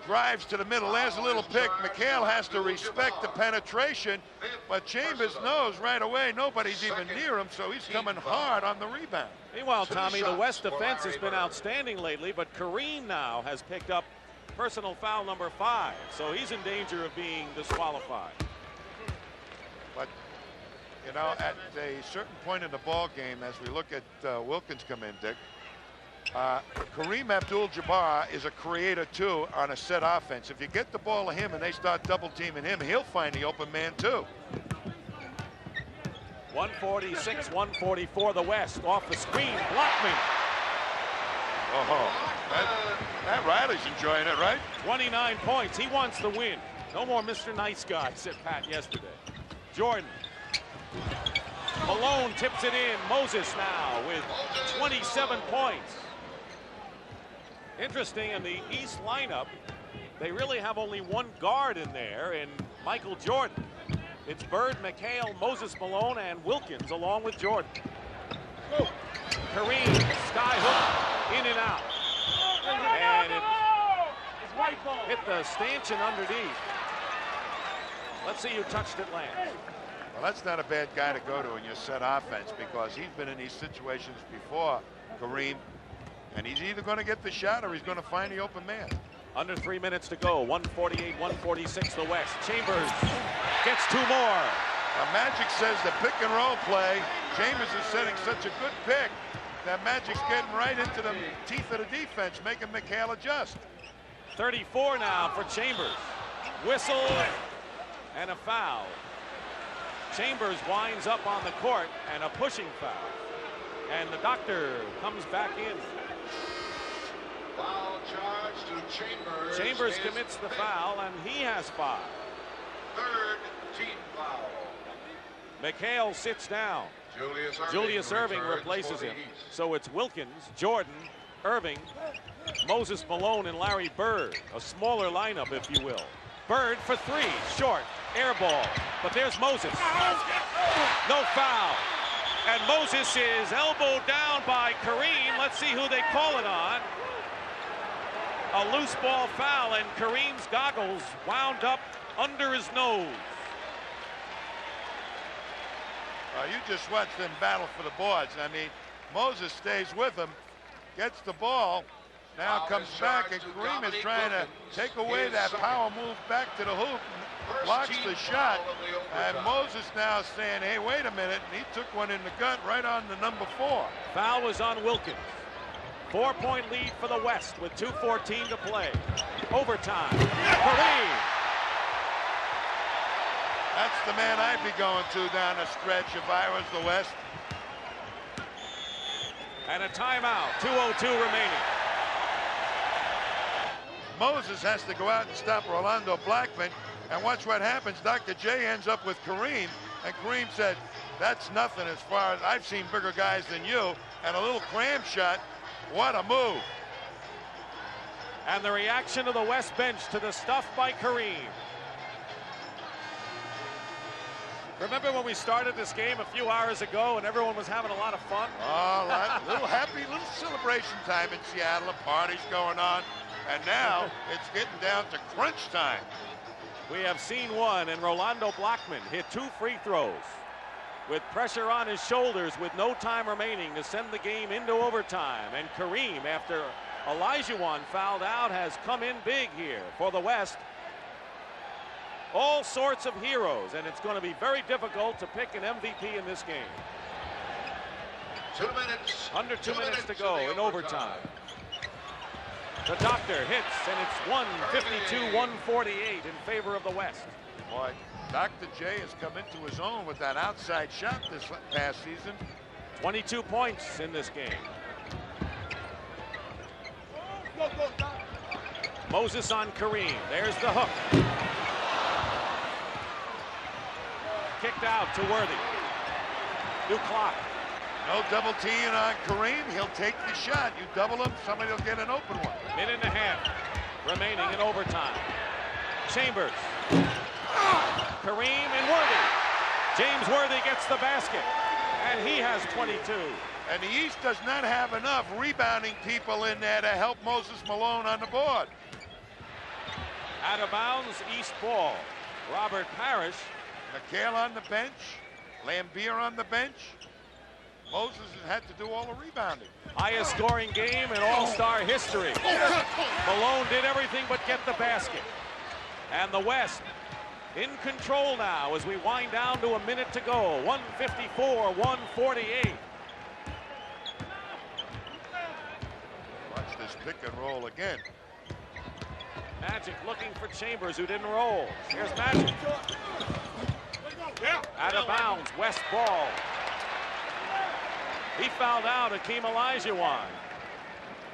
drives to the middle, there's a little pick. McHale has to respect the penetration, but Chambers knows right away nobody's even near him, so he's coming hard on the rebound. Meanwhile, Tommy, the West defense has been outstanding lately, but Kareem now has picked up personal foul number 5, so he's in danger of being disqualified. But you know, at a certain point in the ball game, as we look at Wilkins come in, Dick, Kareem Abdul-Jabbar is a creator too on a set offense. If you get the ball to him and they start double teaming him, he'll find the open man too. 146, 144 the West off the screen. Blackman. Oh, that Riley's enjoying it, right? 29 points. He wants the win. No more Mr. Nice Guy, said Pat yesterday. Jordan. Malone tips it in. Moses now with 27 points. Interesting, in the East lineup, they really have only one guard in there, in Michael Jordan. It's Bird, McHale, Moses Malone, and Wilkins along with Jordan. Kareem, sky hook, in and out. And it hit the stanchion underneath. Let's see who touched it last. Well, that's not a bad guy to go to in your set offense, because he's been in these situations before, Kareem, and he's either going to get the shot or he's going to find the open man. Under 3 minutes to go. 148, 146 the West. Chambers gets 2 more. Magic says the pick and roll play. Chambers is setting such a good pick that Magic's getting right into the teeth of the defense, making McHale adjust. 34 now for Chambers. Whistle and a foul. Chambers winds up on the court and a pushing foul. And the doctor comes back in. Foul charge to Chambers. Chambers commits the foul, and he has 5. Third team foul. McHale sits down. Julius Erving replaces him. So it's Wilkins, Jordan, Erving, Moses Malone, and Larry Bird. A smaller lineup, if you will. Bird for 3, short, air ball. But there's Moses. No foul. And Moses is elbowed down by Kareem. Let's see who they call it on. A loose ball foul, and Kareem's goggles wound up under his nose. You just watched them battle for the boards. I mean, Moses stays with him, gets the ball, now comes back, and Kareem is trying to take away that power move back to the hoop, and blocks the shot, and Moses now saying, hey, wait a minute, and he took one in the gut right on the number 4. Foul was on Wilkins. 4-point lead for the West with 2:14 to play. Overtime. Kareem. That's the man I'd be going to down the stretch if I was the West. And a timeout. 2:02 remaining. Moses has to go out and stop Rolando Blackman. And watch what happens. Dr. J ends up with Kareem. And Kareem said, that's nothing as far as I've seen bigger guys than you. And a little cram shot. What a move. And the reaction of the West bench to the stuff by Kareem. Remember when we started this game a few hours ago and everyone was having a lot of fun? Oh, a little happy, little celebration time in Seattle. A party's going on. And now it's getting down to crunch time. We have seen one, and Rolando Blackman hit 2 free throws with pressure on his shoulders with no time remaining to send the game into overtime. And Kareem, after Olajuwon fouled out, has come in big here for the West. All sorts of heroes, and it's going to be very difficult to pick an MVP in this game. 2 minutes. Under 2 minutes to go in overtime. The doctor hits, and it's 152-148 in favor of the West. Boy, Dr. J has come into his own with that outside shot this past season. 22 points in this game. Moses on Kareem. There's the hook. Kicked out to Worthy. New clock. No double teeing on Kareem. He'll take the shot. You double him, somebody will get an open one. Minute and a half remaining in overtime. Chambers. Kareem and Worthy. James Worthy gets the basket, and he has 22. And the East does not have enough rebounding people in there to help Moses Malone on the board. Out of bounds, East ball. Robert Parrish. McHale on the bench. Lambier on the bench. Moses has had to do all the rebounding. Highest scoring game in All-Star history. Malone did everything but get the basket. And the West in control now as we wind down to a minute to go. 154-148. Watch this pick and roll again. Magic looking for Chambers, who didn't roll. Here's Magic. Out of bounds, West ball. He fouled out Hakeem Olajuwon.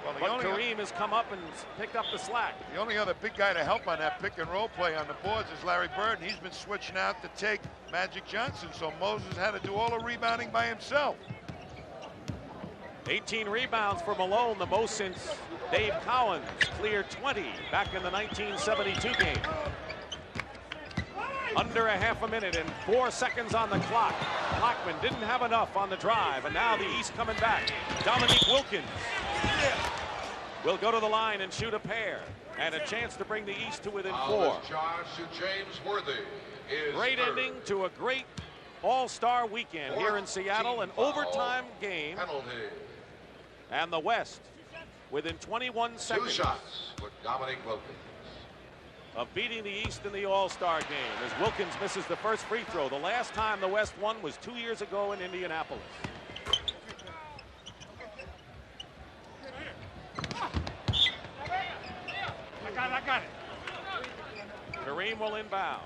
But Kareem has come up and picked up the slack. The only other big guy to help on that pick and roll play on the boards is Larry Bird, and he's been switching out to take Magic Johnson, so Moses had to do all the rebounding by himself. 18 rebounds for Malone, the most since Dave Cowens cleared 20 back in the 1972 game. Under a half a minute and 4 seconds on the clock. Blackman didn't have enough on the drive, and now the East coming back. Dominique Wilkins will go to the line and shoot a pair, and a chance to bring the East to within 4. James Worthy is great ending to a great All-Star weekend here in Seattle, an overtime game. Penalty. And the West within 21 seconds. 2 shots with Dominique Wilkins. Of beating the East in the All-Star game as Wilkins misses the first free throw. The last time the West won was 2 years ago in Indianapolis. I got it. Kareem will inbound.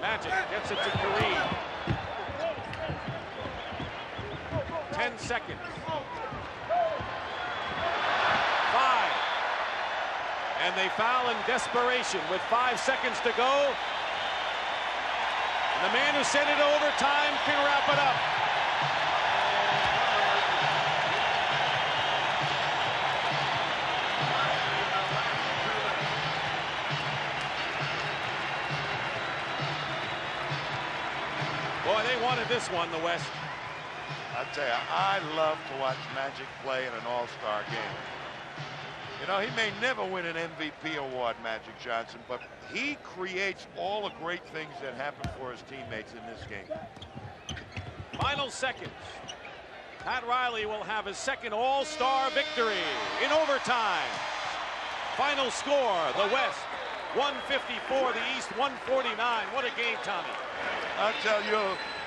Magic gets it to Kareem. 10 seconds. 5. And they foul in desperation with 5 seconds to go. And the man who sent it to overtime can wrap it up. Boy, they wanted this one, the West. I tell you, I love to watch Magic play in an all-star game. You know, he may never win an MVP award, Magic Johnson, but he creates all the great things that happen for his teammates in this game. Final seconds. Pat Riley will have his second all-star victory in overtime. Final score, the West 154, the East 149. What a game, Tommy. I'll tell you,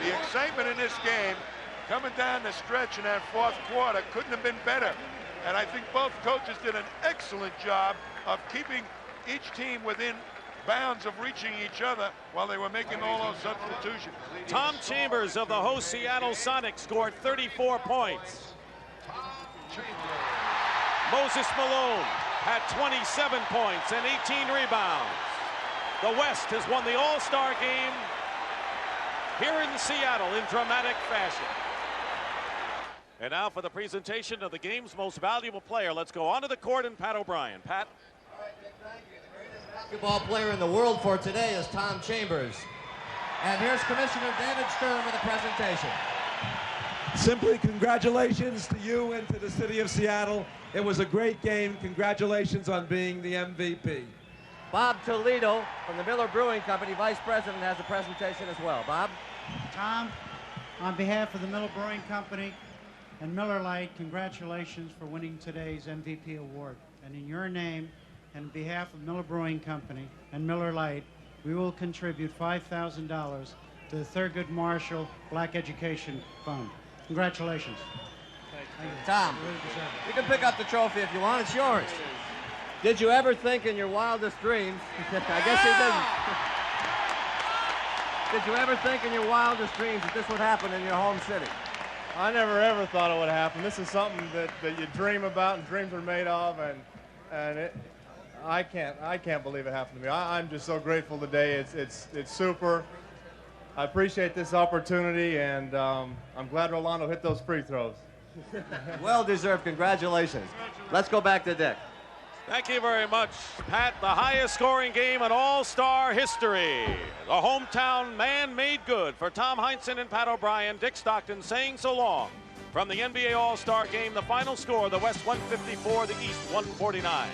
the excitement in this game, coming down the stretch in that fourth quarter, couldn't have been better. And I think both coaches did an excellent job of keeping each team within bounds of reaching each other while they were making all those substitutions. Tom Chambers of the host Seattle Sonics scored 34 points. Moses Malone had 27 points and 18 rebounds. The West has won the All-Star game here in Seattle in dramatic fashion. And now for the presentation of the game's most valuable player. Let's go onto the court and Pat O'Brien. Pat. Basketball player in the world for today is Tom Chambers. And here's Commissioner David Stern with the presentation. Simply congratulations to you and to the city of Seattle. It was a great game. Congratulations on being the MVP. Bob Toledo from the Miller Brewing Company, Vice President, has a presentation as well. Bob? Tom, on behalf of the Miller Brewing Company and Miller Lite, congratulations for winning today's MVP award. And in your name and on behalf of Miller Brewing Company and Miller Lite, we will contribute $5,000 to the Thurgood Marshall Black Education Fund. Congratulations. Thank you. Tom, you can pick up the trophy if you want. It's yours. Did you ever think in your wildest dreams, I guess you didn't. Did you ever think in your wildest dreams that this would happen in your home city? I never ever thought it would happen. This is something that you dream about and dreams are made of, and I can't believe it happened to me. I'm just so grateful today. It's super. I appreciate this opportunity, and I'm glad Rolando hit those free throws. Well deserved. Congratulations. Let's go back to Dick. Thank you very much, Pat. The highest scoring game in All-Star history. The hometown man made good. For Tom Heinsohn and Pat O'Brien, Dick Stockton saying so long. From the NBA All-Star game, the final score, the West 154, the East 149.